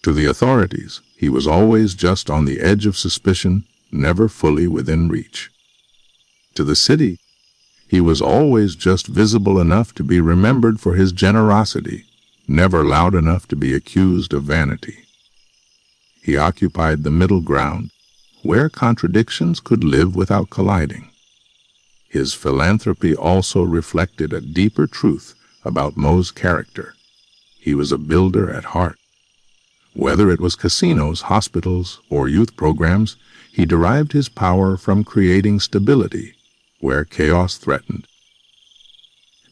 To the authorities, he was always just on the edge of suspicion, never fully within reach. To the city, he was always just visible enough to be remembered for his generosity, never loud enough to be accused of vanity. He occupied the middle ground, where contradictions could live without colliding. His philanthropy also reflected a deeper truth about Moe's character. He was a builder at heart. Whether it was casinos, hospitals, or youth programs, He derived his power from creating stability where chaos threatened.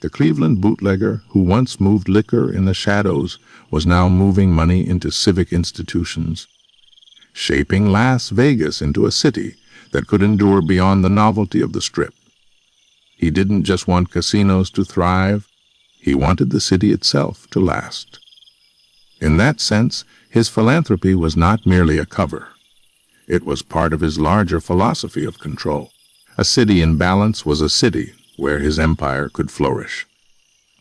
The Cleveland bootlegger who once moved liquor in the shadows was now moving money into civic institutions, shaping Las Vegas into a city that could endure beyond the novelty of the Strip. He didn't just want casinos to thrive, he wanted the city itself to last. In that sense, his philanthropy was not merely a cover. It was part of his larger philosophy of control. A city in balance was a city where his empire could flourish.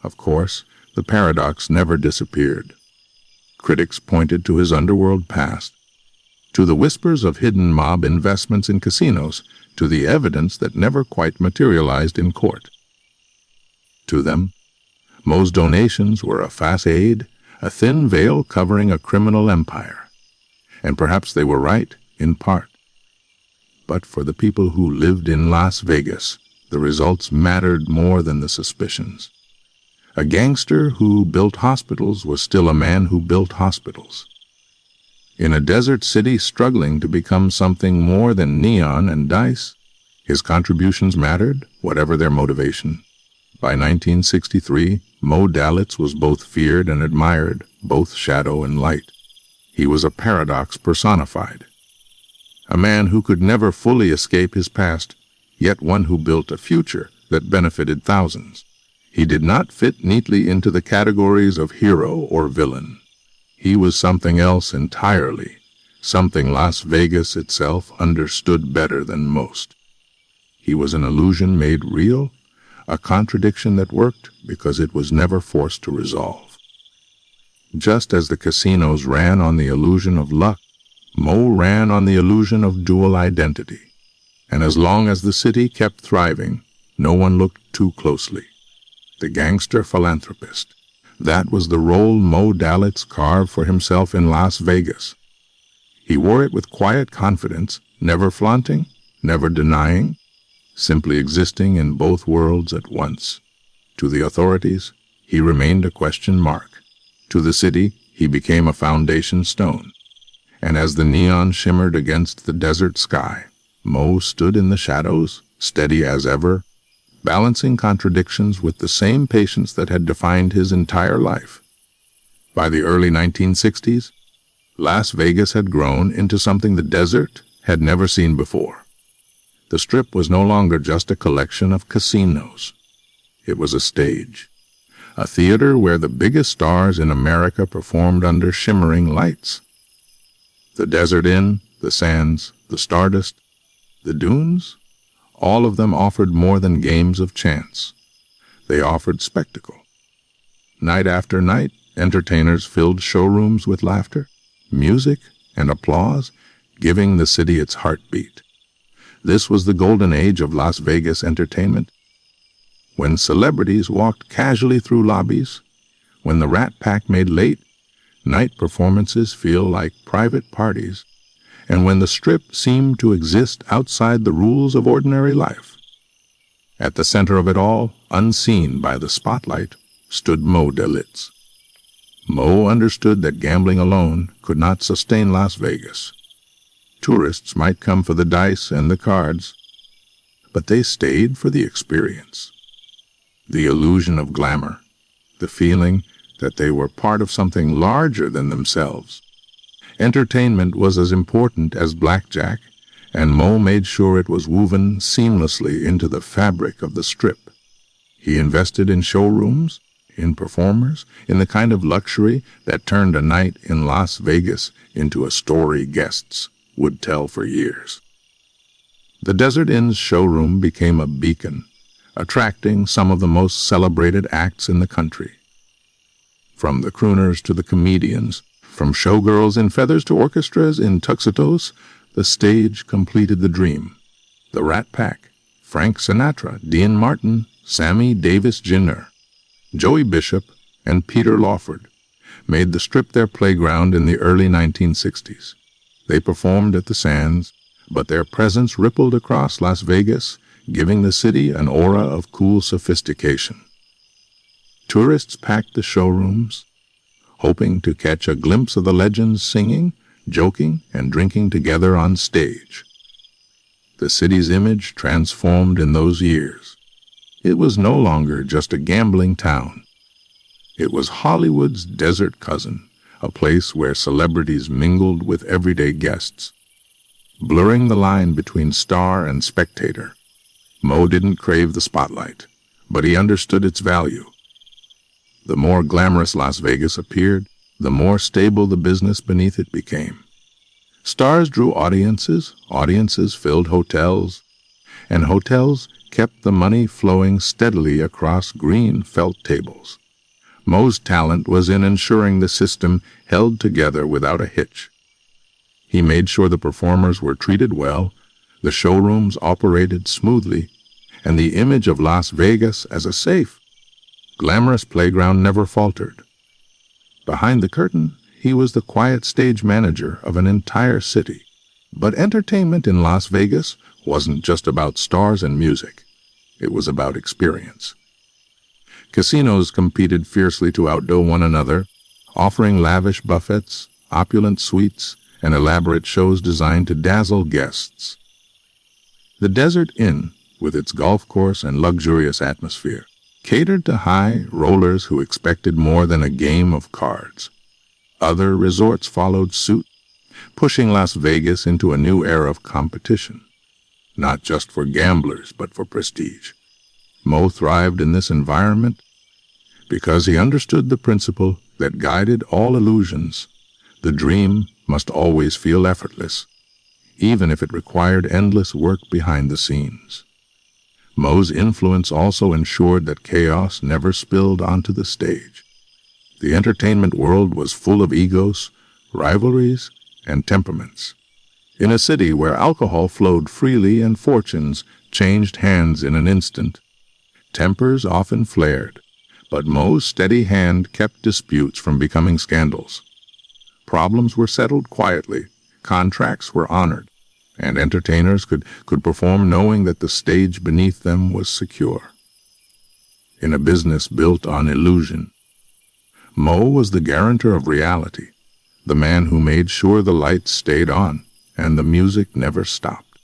Of course, the paradox never disappeared. Critics pointed to his underworld past, to the whispers of hidden mob investments in casinos, to the evidence that never quite materialized in court. To them, Moe's donations were a facade, a thin veil covering a criminal empire. And perhaps they were right, in part. But for the people who lived in Las Vegas, the results mattered more than the suspicions. A gangster who built hospitals was still a man who built hospitals. In a desert city struggling to become something more than neon and dice, his contributions mattered, whatever their motivation. By 1963, Moe Dalitz was both feared and admired, both shadow and light. He was a paradox personified. A man who could never fully escape his past, yet one who built a future that benefited thousands. He did not fit neatly into the categories of hero or villain. He was something else entirely, something Las Vegas itself understood better than most. He was an illusion made real, a contradiction that worked because it was never forced to resolve. Just as the casinos ran on the illusion of luck, Moe ran on the illusion of dual identity. And as long as the city kept thriving, no one looked too closely. The gangster philanthropist. That was the role Moe Dalitz carved for himself in Las Vegas. He wore it with quiet confidence, never flaunting, never denying, simply existing in both worlds at once. To the authorities, he remained a question mark. To the city, he became a foundation stone. And as the neon shimmered against the desert sky, Moe stood in the shadows, steady as ever, balancing contradictions with the same patience that had defined his entire life. By the early 1960s, Las Vegas had grown into something the desert had never seen before. The Strip was no longer just a collection of casinos. It was a stage, a theater where the biggest stars in America performed under shimmering lights. The Desert Inn, the Sands, the Stardust, the Dunes, all of them offered more than games of chance. They offered spectacle. Night after night, entertainers filled showrooms with laughter, music, and applause, giving the city its heartbeat. This was the golden age of Las Vegas entertainment. When celebrities walked casually through lobbies, when the Rat Pack made late night performances feel like private parties, and when the Strip seemed to exist outside the rules of ordinary life. At the center of it all, unseen by the spotlight, stood Moe Dalitz. Moe understood that gambling alone could not sustain Las Vegas. Tourists might come for the dice and the cards, but they stayed for the experience. The illusion of glamour, the feeling that they were part of something larger than themselves. Entertainment was as important as blackjack, and Moe made sure it was woven seamlessly into the fabric of the Strip. He invested in showrooms, in performers, in the kind of luxury that turned a night in Las Vegas into a story guests would tell for years. The Desert Inn's showroom became a beacon, attracting some of the most celebrated acts in the country. From the crooners to the comedians, from showgirls in feathers to orchestras in tuxedos, the stage completed the dream. The Rat Pack, Frank Sinatra, Dean Martin, Sammy Davis Jr., Joey Bishop, and Peter Lawford made the Strip their playground in the early 1960s. They performed at the Sands, but their presence rippled across Las Vegas, giving the city an aura of cool sophistication. Tourists packed the showrooms, hoping to catch a glimpse of the legends singing, joking, and drinking together on stage. the city's image transformed in those years. It was no longer just a gambling town. It was Hollywood's desert cousin, a place where celebrities mingled with everyday guests, blurring the line between star and spectator. Moe didn't crave the spotlight, but he understood its value. The more glamorous Las Vegas appeared, the more stable the business beneath it became. Stars drew audiences, audiences filled hotels, and hotels kept the money flowing steadily across green felt tables. Moe's talent was in ensuring the system held together without a hitch. He made sure the performers were treated well, the showrooms operated smoothly, and the image of Las Vegas as a safe, glamorous playground never faltered. Behind the curtain, he was the quiet stage manager of an entire city. But entertainment in Las Vegas wasn't just about stars and music. It was about experience. Casinos competed fiercely to outdo one another, offering lavish buffets, opulent suites, and elaborate shows designed to dazzle guests. The Desert Inn, with its golf course and luxurious atmosphere, catered to high rollers who expected more than a game of cards. Other resorts followed suit, pushing Las Vegas into a new era of competition, not just for gamblers, but for prestige. Moe thrived in this environment because he understood the principle that guided all illusions. The dream must always feel effortless, even if it required endless work behind the scenes. Moe's influence also ensured that chaos never spilled onto the stage. The entertainment world was full of egos, rivalries, and temperaments. In a city where alcohol flowed freely and fortunes changed hands in an instant, tempers often flared, but Moe's steady hand kept disputes from becoming scandals. Problems were settled quietly, contracts were honored, and entertainers could perform knowing that the stage beneath them was secure. In a business built on illusion, Moe was the guarantor of reality, the man who made sure the lights stayed on and the music never stopped.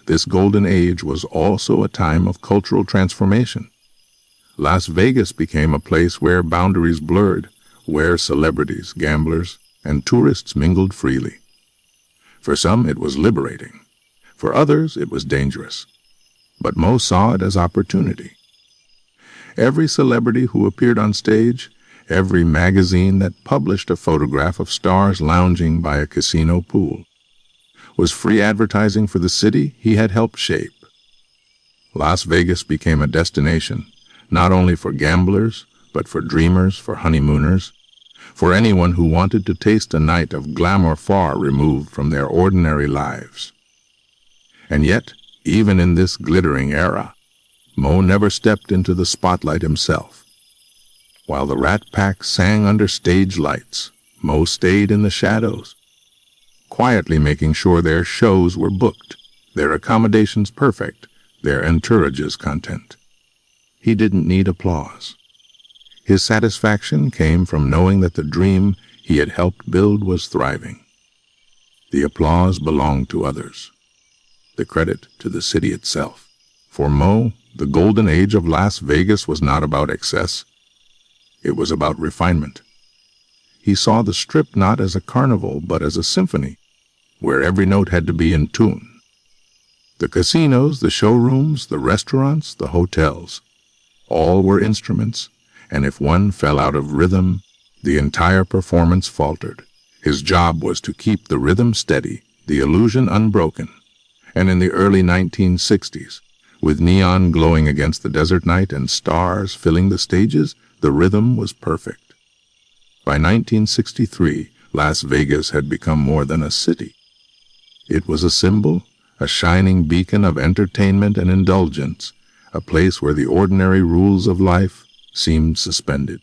This golden age was also a time of cultural transformation. Las Vegas became a place where boundaries blurred, where celebrities, gamblers, and tourists mingled freely. For some, it was liberating. For others, it was dangerous. But Moe saw it as opportunity. Every celebrity who appeared on stage, every magazine that published a photograph of stars lounging by a casino pool, was free advertising for the city he had helped shape. Las Vegas became a destination, not only for gamblers, but for dreamers, for honeymooners, for anyone who wanted to taste a night of glamour far removed from their ordinary lives. And yet, even in this glittering era, Moe never stepped into the spotlight himself. While the Rat Pack sang under stage lights, Moe stayed in the shadows, quietly making sure their shows were booked, their accommodations perfect, their entourages content. He didn't need applause. His satisfaction came from knowing that the dream he had helped build was thriving. The applause belonged to others, the credit to the city itself. For Moe, the golden age of Las Vegas was not about excess. It was about refinement. He saw the Strip not as a carnival, but as a symphony, where every note had to be in tune. The casinos, the showrooms, the restaurants, the hotels, all were instruments, and if one fell out of rhythm, the entire performance faltered. His job was to keep the rhythm steady, the illusion unbroken. And in the early 1960s, with neon glowing against the desert night and stars filling the stages, the rhythm was perfect. By 1963, Las Vegas had become more than a city. It was a symbol, a shining beacon of entertainment and indulgence, a place where the ordinary rules of life seemed suspended.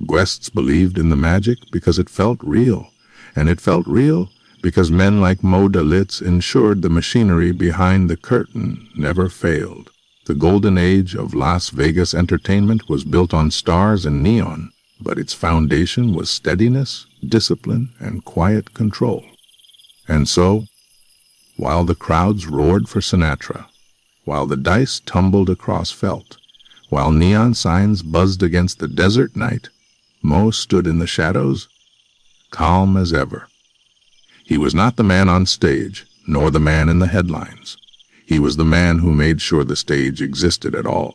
Guests believed in the magic because it felt real, and it felt real because men like Moe Dalitz ensured the machinery behind the curtain never failed. The golden age of Las Vegas entertainment was built on stars and neon, but its foundation was steadiness, discipline, and quiet control. And so, while the crowds roared for Sinatra, while the dice tumbled across felt, while neon signs buzzed against the desert night, Moe stood in the shadows, calm as ever. He was not the man on stage, nor the man in the headlines. He was the man who made sure the stage existed at all.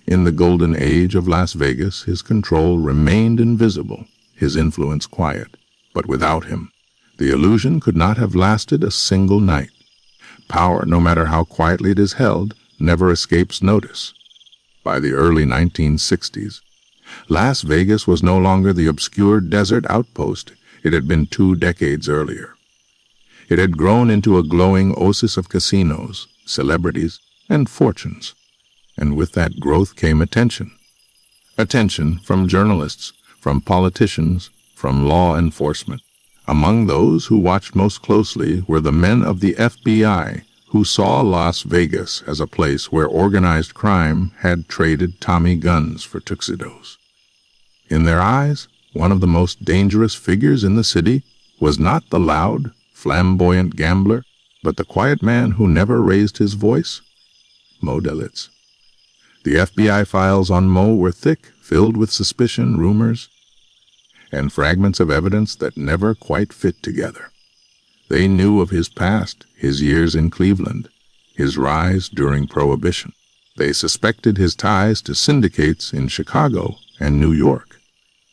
In the golden age of Las Vegas, his control remained invisible, his influence quiet. But without him, the illusion could not have lasted a single night. Power, no matter how quietly it is held, never escapes notice. By the early 1960s, Las Vegas was no longer the obscure desert outpost it had been 2 decades earlier. It had grown into a glowing oasis of casinos, celebrities, and fortunes. And with that growth came attention. Attention from journalists, from politicians, from law enforcement. Among those who watched most closely were the men of the FBI, who saw Las Vegas as a place where organized crime had traded Tommy guns for tuxedos. In their eyes, one of the most dangerous figures in the city was not the loud, flamboyant gambler, but the quiet man who never raised his voice, Moe Dalitz. The FBI files on Moe were thick, filled with suspicion, rumors, and fragments of evidence that never quite fit together. They knew of his past, his years in Cleveland, his rise during Prohibition. They suspected his ties to syndicates in Chicago and New York.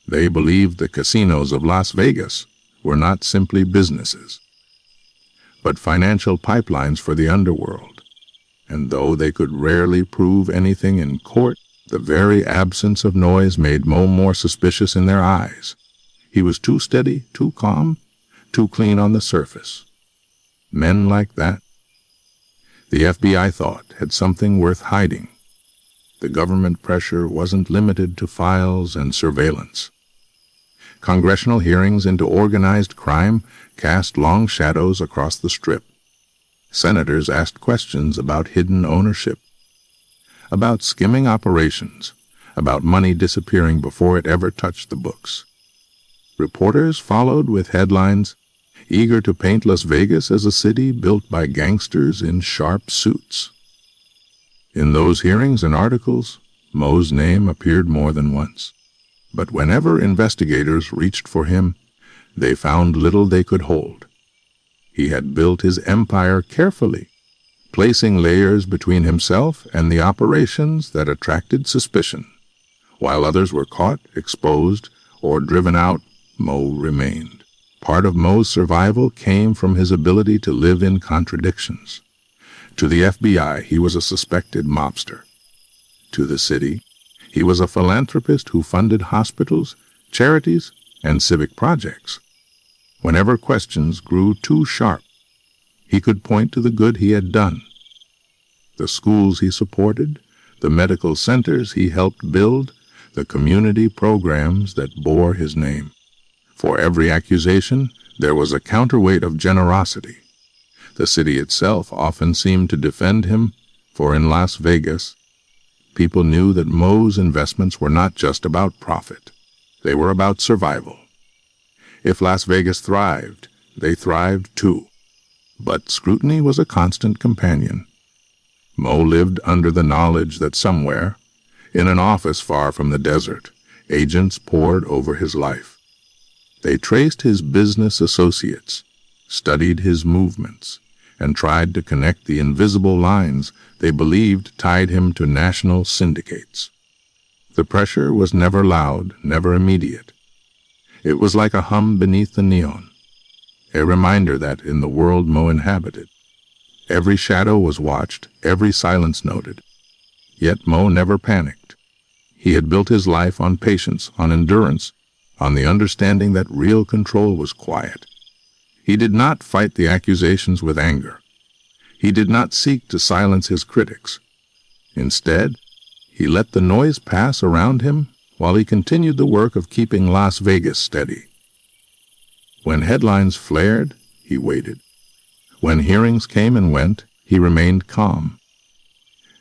They believed the casinos of Las Vegas were not simply businesses, but financial pipelines for the underworld. And though they could rarely prove anything in court, the very absence of noise made Moe more suspicious in their eyes. He was too steady, too calm, too clean on the surface. Men like that, the FBI thought, had something worth hiding. The government pressure wasn't limited to files and surveillance. Congressional hearings into organized crime cast long shadows across the Strip. Senators asked questions about hidden ownership, about skimming operations, about money disappearing before it ever touched the books. Reporters followed with headlines, eager to paint Las Vegas as a city built by gangsters in sharp suits. In those hearings and articles, Moe's name appeared more than once. But whenever investigators reached for him, they found little they could hold. He had built his empire carefully, placing layers between himself and the operations that attracted suspicion. While others were caught, exposed, or driven out, Moe remained. Part of Moe's survival came from his ability to live in contradictions. To the FBI, he was a suspected mobster. To the city, he was a philanthropist who funded hospitals, charities, and civic projects. Whenever questions grew too sharp, he could point to the good he had done. The schools he supported, the medical centers he helped build, the community programs that bore his name. For every accusation, there was a counterweight of generosity. The city itself often seemed to defend him, for in Las Vegas, people knew that Moe's investments were not just about profit. They were about survival. If Las Vegas thrived, they thrived too. But scrutiny was a constant companion. Moe lived under the knowledge that somewhere, in an office far from the desert, agents pored over his life. They traced his business associates, studied his movements, and tried to connect the invisible lines they believed tied him to national syndicates. The pressure was never loud, never immediate. It was like a hum beneath the neon, a reminder that in the world Moe inhabited, every shadow was watched, every silence noted. Yet Moe never panicked. He had built his life on patience, on endurance, on the understanding that real control was quiet. He did not fight the accusations with anger. He did not seek to silence his critics. Instead, he let the noise pass around him while he continued the work of keeping Las Vegas steady. When headlines flared, he waited. When hearings came and went, he remained calm.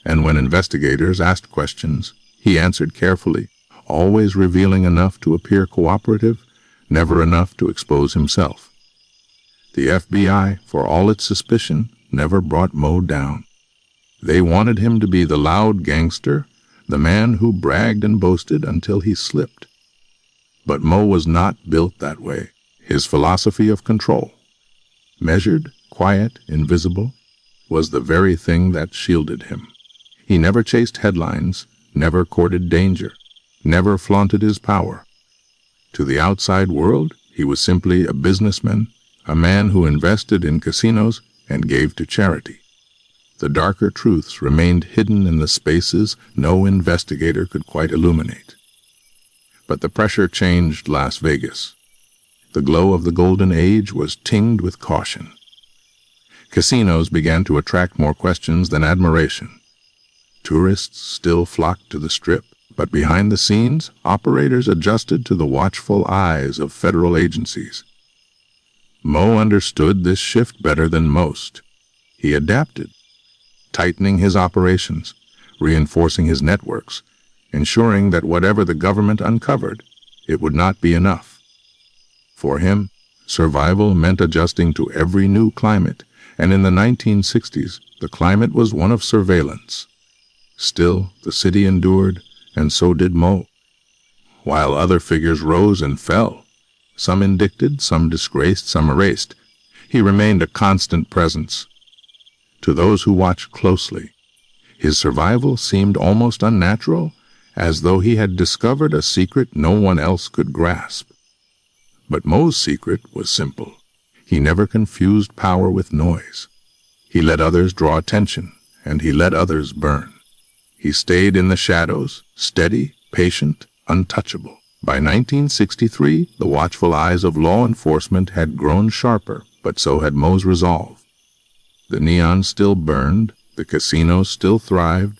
And when investigators asked questions, he answered carefully, always revealing enough to appear cooperative, never enough to expose himself. The FBI, for all its suspicion, never brought Moe down. They wanted him to be the loud gangster, the man who bragged and boasted until he slipped. But Moe was not built that way. His philosophy of control, measured, quiet, invisible, was the very thing that shielded him. He never chased headlines, never courted danger, never flaunted his power. To the outside world, he was simply a businessman, a man who invested in casinos and gave to charity. The darker truths remained hidden in the spaces no investigator could quite illuminate. But the pressure changed Las Vegas. The glow of the golden age was tinged with caution. Casinos began to attract more questions than admiration. Tourists still flocked to the Strip, but behind the scenes, operators adjusted to the watchful eyes of federal agencies. Moe understood this shift better than most. He adapted, tightening his operations, reinforcing his networks, ensuring that whatever the government uncovered, it would not be enough. For him, survival meant adjusting to every new climate, and in the 1960s, the climate was one of surveillance. Still, the city endured, and so did Moe. While other figures rose and fell, some indicted, some disgraced, some erased, he remained a constant presence. To those who watched closely, his survival seemed almost unnatural, as though he had discovered a secret no one else could grasp. But Moe's secret was simple. He never confused power with noise. He let others draw attention, and he let others burn. He stayed in the shadows, steady, patient, untouchable. By 1963, the watchful eyes of law enforcement had grown sharper, but so had Moe's resolve. The neon still burned, the casinos still thrived,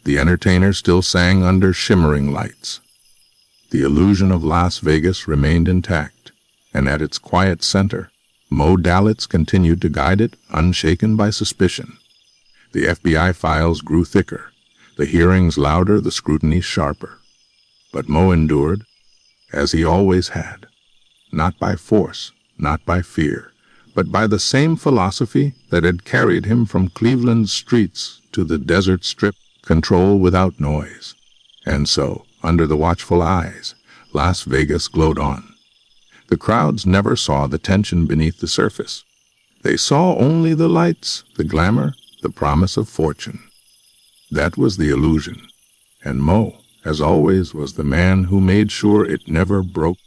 the entertainers still sang under shimmering lights. The illusion of Las Vegas remained intact, and at its quiet center, Moe Dalitz continued to guide it, unshaken by suspicion. The FBI files grew thicker, the hearings louder, the scrutiny sharper. But Moe endured, as he always had, not by force, not by fear, but by the same philosophy that had carried him from Cleveland's streets to the desert Strip, control without noise. And so, under the watchful eyes, Las Vegas glowed on. The crowds never saw the tension beneath the surface. They saw only the lights, the glamour, the promise of fortune. That was the illusion, and Moe, as always, was the man who made sure it never broke.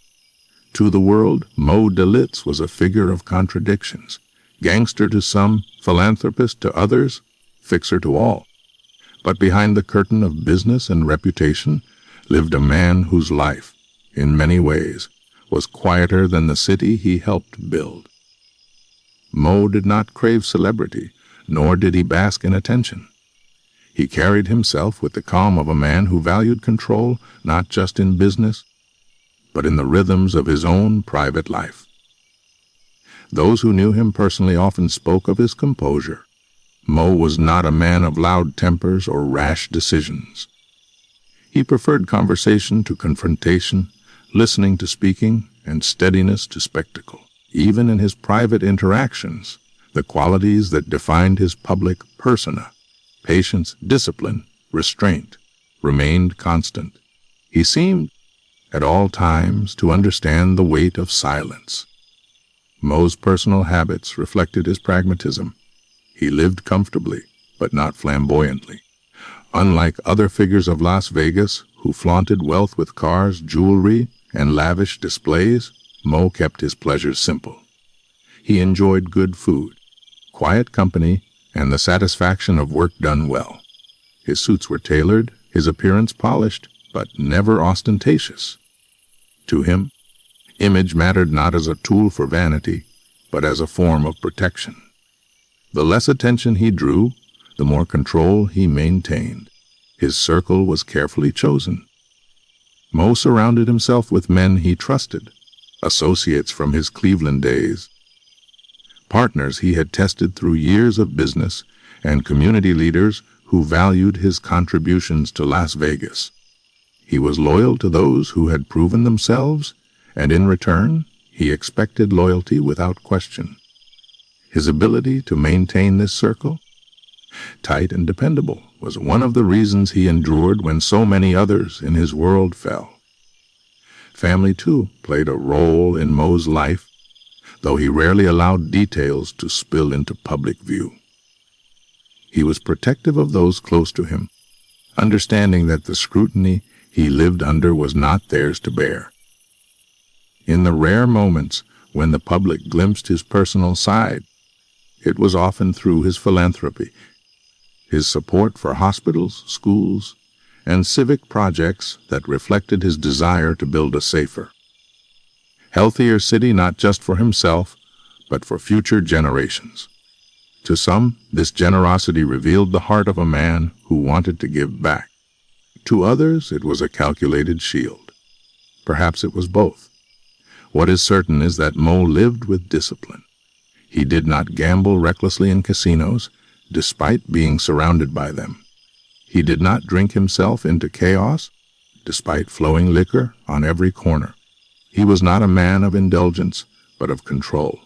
To the world, Moe Dalitz was a figure of contradictions, gangster to some, philanthropist to others, fixer to all. But behind the curtain of business and reputation lived a man whose life, in many ways, was quieter than the city he helped build. Moe did not crave celebrity, nor did he bask in attention. He carried himself with the calm of a man who valued control not just in business, but in the rhythms of his own private life. Those who knew him personally often spoke of his composure. Moe was not a man of loud tempers or rash decisions. He preferred conversation to confrontation, listening to speaking, and steadiness to spectacle. Even in his private interactions, the qualities that defined his public persona, patience, discipline, restraint, remained constant. He seemed, at all times, to understand the weight of silence. Moe's personal habits reflected his pragmatism. He lived comfortably, but not flamboyantly. Unlike other figures of Las Vegas, who flaunted wealth with cars, jewelry, and lavish displays, Moe kept his pleasures simple. He enjoyed good food, quiet company, and the satisfaction of work done well. His suits were tailored, his appearance polished, but never ostentatious. To him, image mattered not as a tool for vanity, but as a form of protection. The less attention he drew, the more control he maintained. His circle was carefully chosen. Moe surrounded himself with men he trusted, associates from his Cleveland days, partners he had tested through years of business, and community leaders who valued his contributions to Las Vegas. He was loyal to those who had proven themselves, and in return, he expected loyalty without question. His ability to maintain this circle, tight and dependable, was one of the reasons he endured when so many others in his world fell. Family, too, played a role in Moe's life, though he rarely allowed details to spill into public view. He was protective of those close to him, understanding that the scrutiny he lived under was not theirs to bear. In the rare moments when the public glimpsed his personal side, it was often through his philanthropy, his support for hospitals, schools, and civic projects that reflected his desire to build a safer, healthier city not just for himself, but for future generations. To some, this generosity revealed the heart of a man who wanted to give back. To others, it was a calculated shield. Perhaps it was both. What is certain is that Moe lived with discipline. He did not gamble recklessly in casinos, despite being surrounded by them. He did not drink himself into chaos, despite flowing liquor on every corner. He was not a man of indulgence, but of control.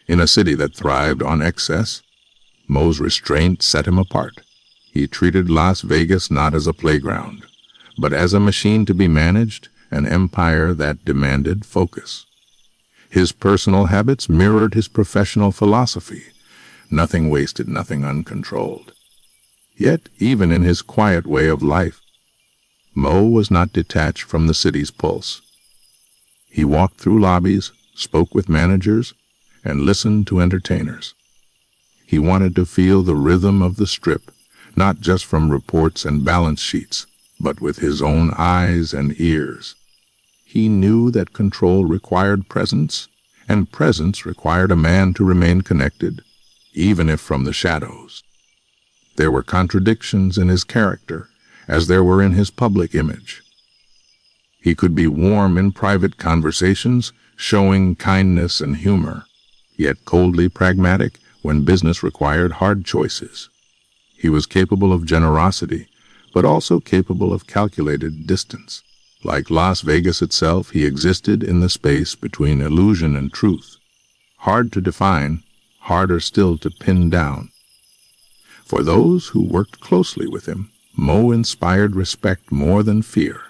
In a city that thrived on excess, Moe's restraint set him apart. He treated Las Vegas not as a playground, but as a machine to be managed, an empire that demanded focus. His personal habits mirrored his professional philosophy. Nothing wasted, nothing uncontrolled. Yet, even in his quiet way of life, Moe was not detached from the city's pulse. He walked through lobbies, spoke with managers, and listened to entertainers. He wanted to feel the rhythm of the Strip, not just from reports and balance sheets, but with his own eyes and ears. He knew that control required presence, and presence required a man to remain connected, even if from the shadows. There were contradictions in his character, as there were in his public image. He could be warm in private conversations, showing kindness and humor, yet coldly pragmatic when business required hard choices. He was capable of generosity, but also capable of calculated distance. Like Las Vegas itself, he existed in the space between illusion and truth. Hard to define, harder still to pin down. For those who worked closely with him, Moe inspired respect more than fear.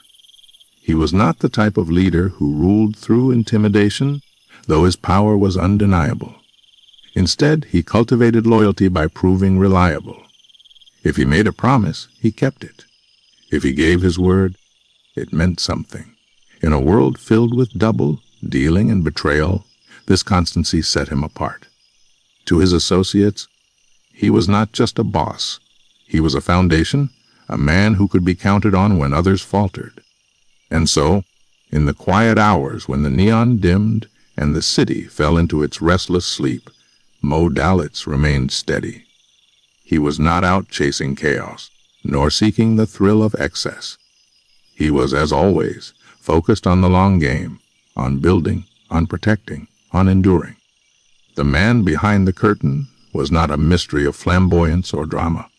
He was not the type of leader who ruled through intimidation, though his power was undeniable. Instead, he cultivated loyalty by proving reliable. If he made a promise, he kept it. If he gave his word, it meant something. In a world filled with double, dealing, and betrayal, this constancy set him apart. To his associates, he was not just a boss. He was a foundation, a man who could be counted on when others faltered. And so, in the quiet hours when the neon dimmed and the city fell into its restless sleep, Moe Dalitz remained steady. He was not out chasing chaos, nor seeking the thrill of excess. He was, as always, focused on the long game, on building, on protecting, on enduring. The man behind the curtain was not a mystery of flamboyance or drama.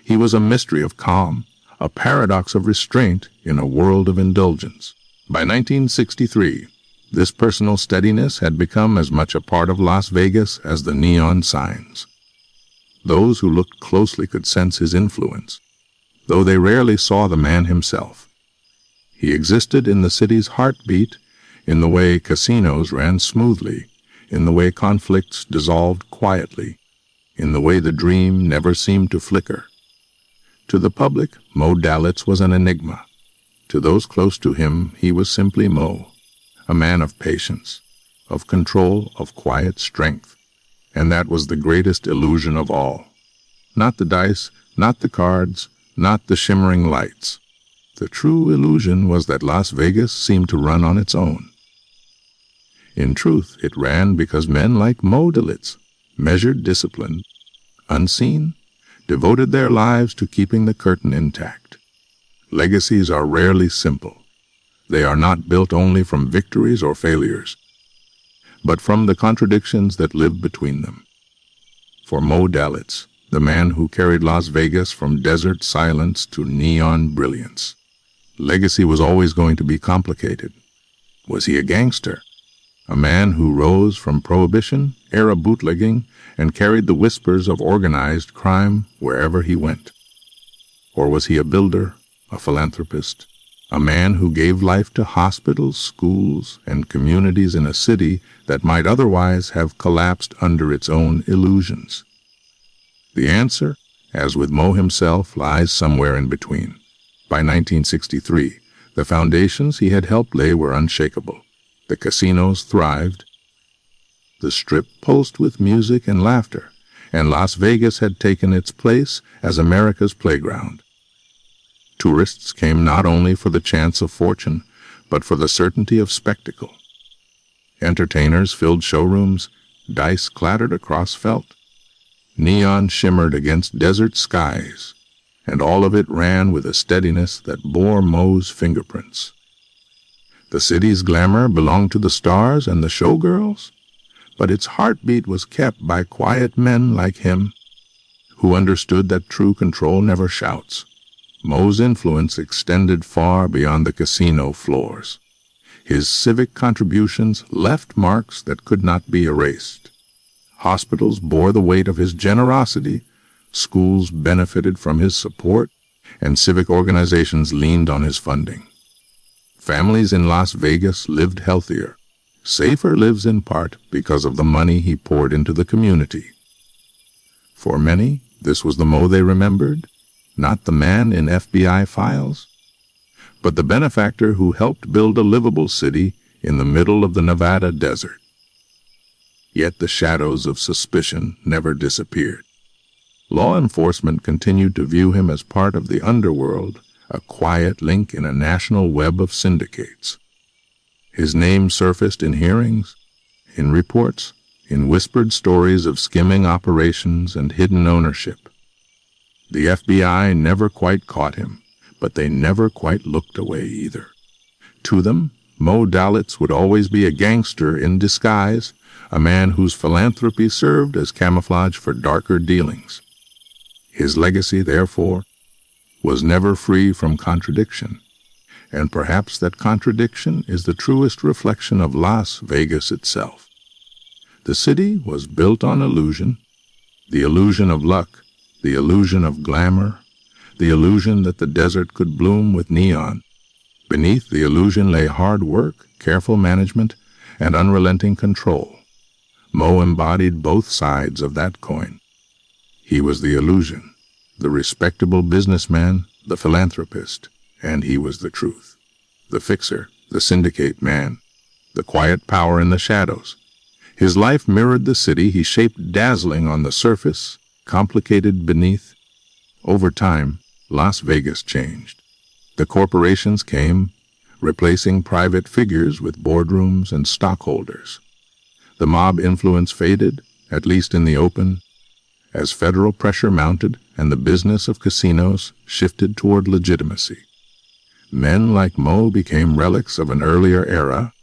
He was a mystery of calm, a paradox of restraint in a world of indulgence. By 1963, this personal steadiness had become as much a part of Las Vegas as the neon signs. Those who looked closely could sense his influence, though they rarely saw the man himself. He existed in the city's heartbeat, in the way casinos ran smoothly, in the way conflicts dissolved quietly, in the way the dream never seemed to flicker. To the public, Moe Dalitz was an enigma. To those close to him, he was simply Moe, a man of patience, of control, of quiet strength. And that was the greatest illusion of all. Not the dice, not the cards, not the shimmering lights. The true illusion was that Las Vegas seemed to run on its own. In truth, it ran because men like Moe Dalitz, measured, disciplined, unseen, devoted their lives to keeping the curtain intact. Legacies are rarely simple. They are not built only from victories or failures, but from the contradictions that live between them. For Moe Dalitz, the man who carried Las Vegas from desert silence to neon brilliance, legacy was always going to be complicated. Was he a gangster? A man who rose from prohibition era bootlegging, and carried the whispers of organized crime wherever he went. Or was he a builder, a philanthropist, a man who gave life to hospitals, schools, and communities in a city that might otherwise have collapsed under its own illusions? The answer, as with Moe himself, lies somewhere in between. By 1963, the foundations he had helped lay were unshakable. The casinos thrived, the Strip pulsed with music and laughter, and Las Vegas had taken its place as America's playground. Tourists came not only for the chance of fortune, but for the certainty of spectacle. Entertainers filled showrooms, dice clattered across felt, neon shimmered against desert skies, and all of it ran with a steadiness that bore Moe's fingerprints. The city's glamour belonged to the stars and the showgirls, but its heartbeat was kept by quiet men like him, who understood that true control never shouts. Moe's influence extended far beyond the casino floors. His civic contributions left marks that could not be erased. Hospitals bore the weight of his generosity, schools benefited from his support, and civic organizations leaned on his funding. Families in Las Vegas lived healthier. Safer lives in part because of the money he poured into the community. For many, this was the Moe they remembered, not the man in FBI files, but the benefactor who helped build a livable city in the middle of the Nevada desert. Yet the shadows of suspicion never disappeared. Law enforcement continued to view him as part of the underworld, a quiet link in a national web of syndicates. His name surfaced in hearings, in reports, in whispered stories of skimming operations and hidden ownership. The FBI never quite caught him, but they never quite looked away either. To them, Moe Dalitz would always be a gangster in disguise, a man whose philanthropy served as camouflage for darker dealings. His legacy, therefore, was never free from contradiction, and perhaps that contradiction is the truest reflection of Las Vegas itself. The city was built on illusion, the illusion of luck, the illusion of glamour, the illusion that the desert could bloom with neon. Beneath the illusion lay hard work, careful management, and unrelenting control. Moe embodied both sides of that coin. He was the illusion, the respectable businessman, the philanthropist, and he was the truth, the fixer, the syndicate man, the quiet power in the shadows. His life mirrored the city he shaped, dazzling on the surface, complicated beneath. Over time, Las Vegas changed. The corporations came, replacing private figures with boardrooms and stockholders. The mob influence faded, at least in the open, as federal pressure mounted and the business of casinos shifted toward legitimacy. Men like Moe became relics of an earlier era,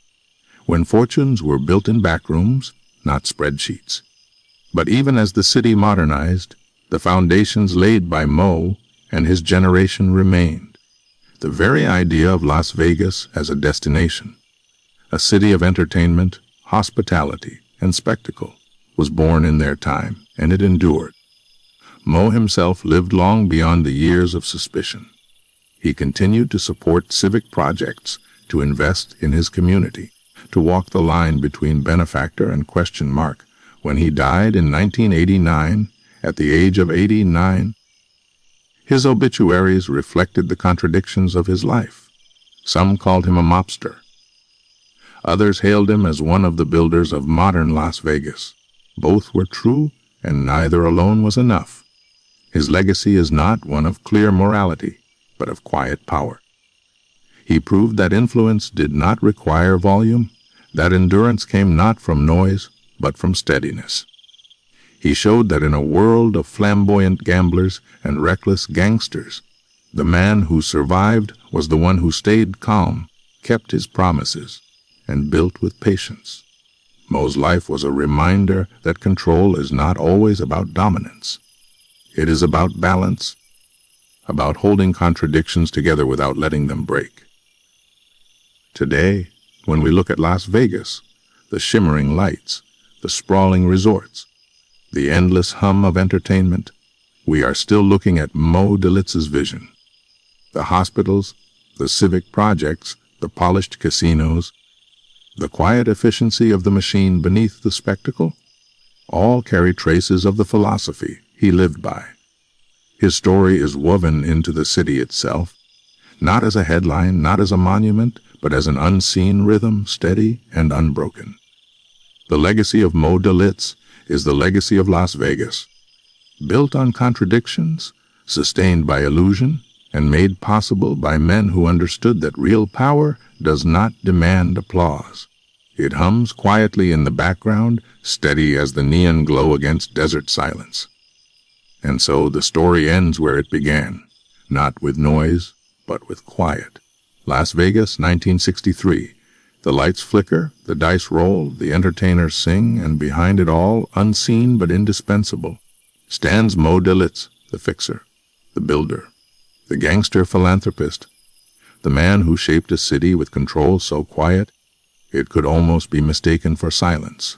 when fortunes were built in backrooms, not spreadsheets. But even as the city modernized, the foundations laid by Moe and his generation remained. The very idea of Las Vegas as a destination, a city of entertainment, hospitality, and spectacle, was born in their time, and it endured. Moe himself lived long beyond the years of suspicion. He continued to support civic projects, to invest in his community, to walk the line between benefactor and question mark. When he died in 1989, at the age of 89, his obituaries reflected the contradictions of his life. Some called him a mobster. Others hailed him as one of the builders of modern Las Vegas. Both were true, and neither alone was enough. His legacy is not one of clear morality, but of quiet power. He proved that influence did not require volume, that endurance came not from noise, but from steadiness. He showed that in a world of flamboyant gamblers and reckless gangsters, the man who survived was the one who stayed calm, kept his promises, and built with patience. Moe's life was a reminder that control is not always about dominance. It is about balance, about holding contradictions together without letting them break. Today, when we look at Las Vegas, the shimmering lights, the sprawling resorts, the endless hum of entertainment. We are still looking at Moe Dalitz's vision. The hospitals, the civic projects, the polished casinos, the quiet efficiency of the machine beneath the spectacle, all carry traces of the philosophy he lived by. His story is woven into the city itself, not as a headline, not as a monument, but as an unseen rhythm, steady and unbroken. The legacy of Moe Dalitz is the legacy of Las Vegas, built on contradictions, sustained by illusion, and made possible by men who understood that real power does not demand applause. It hums quietly in the background, steady as the neon glow against desert silence. And so the story ends where it began, not with noise, but with quiet. Las Vegas, 1963. The lights flicker, the dice roll, the entertainers sing, and behind it all, unseen but indispensable, stands Moe Dalitz, the fixer, the builder, the gangster philanthropist, the man who shaped a city with control so quiet it could almost be mistaken for silence.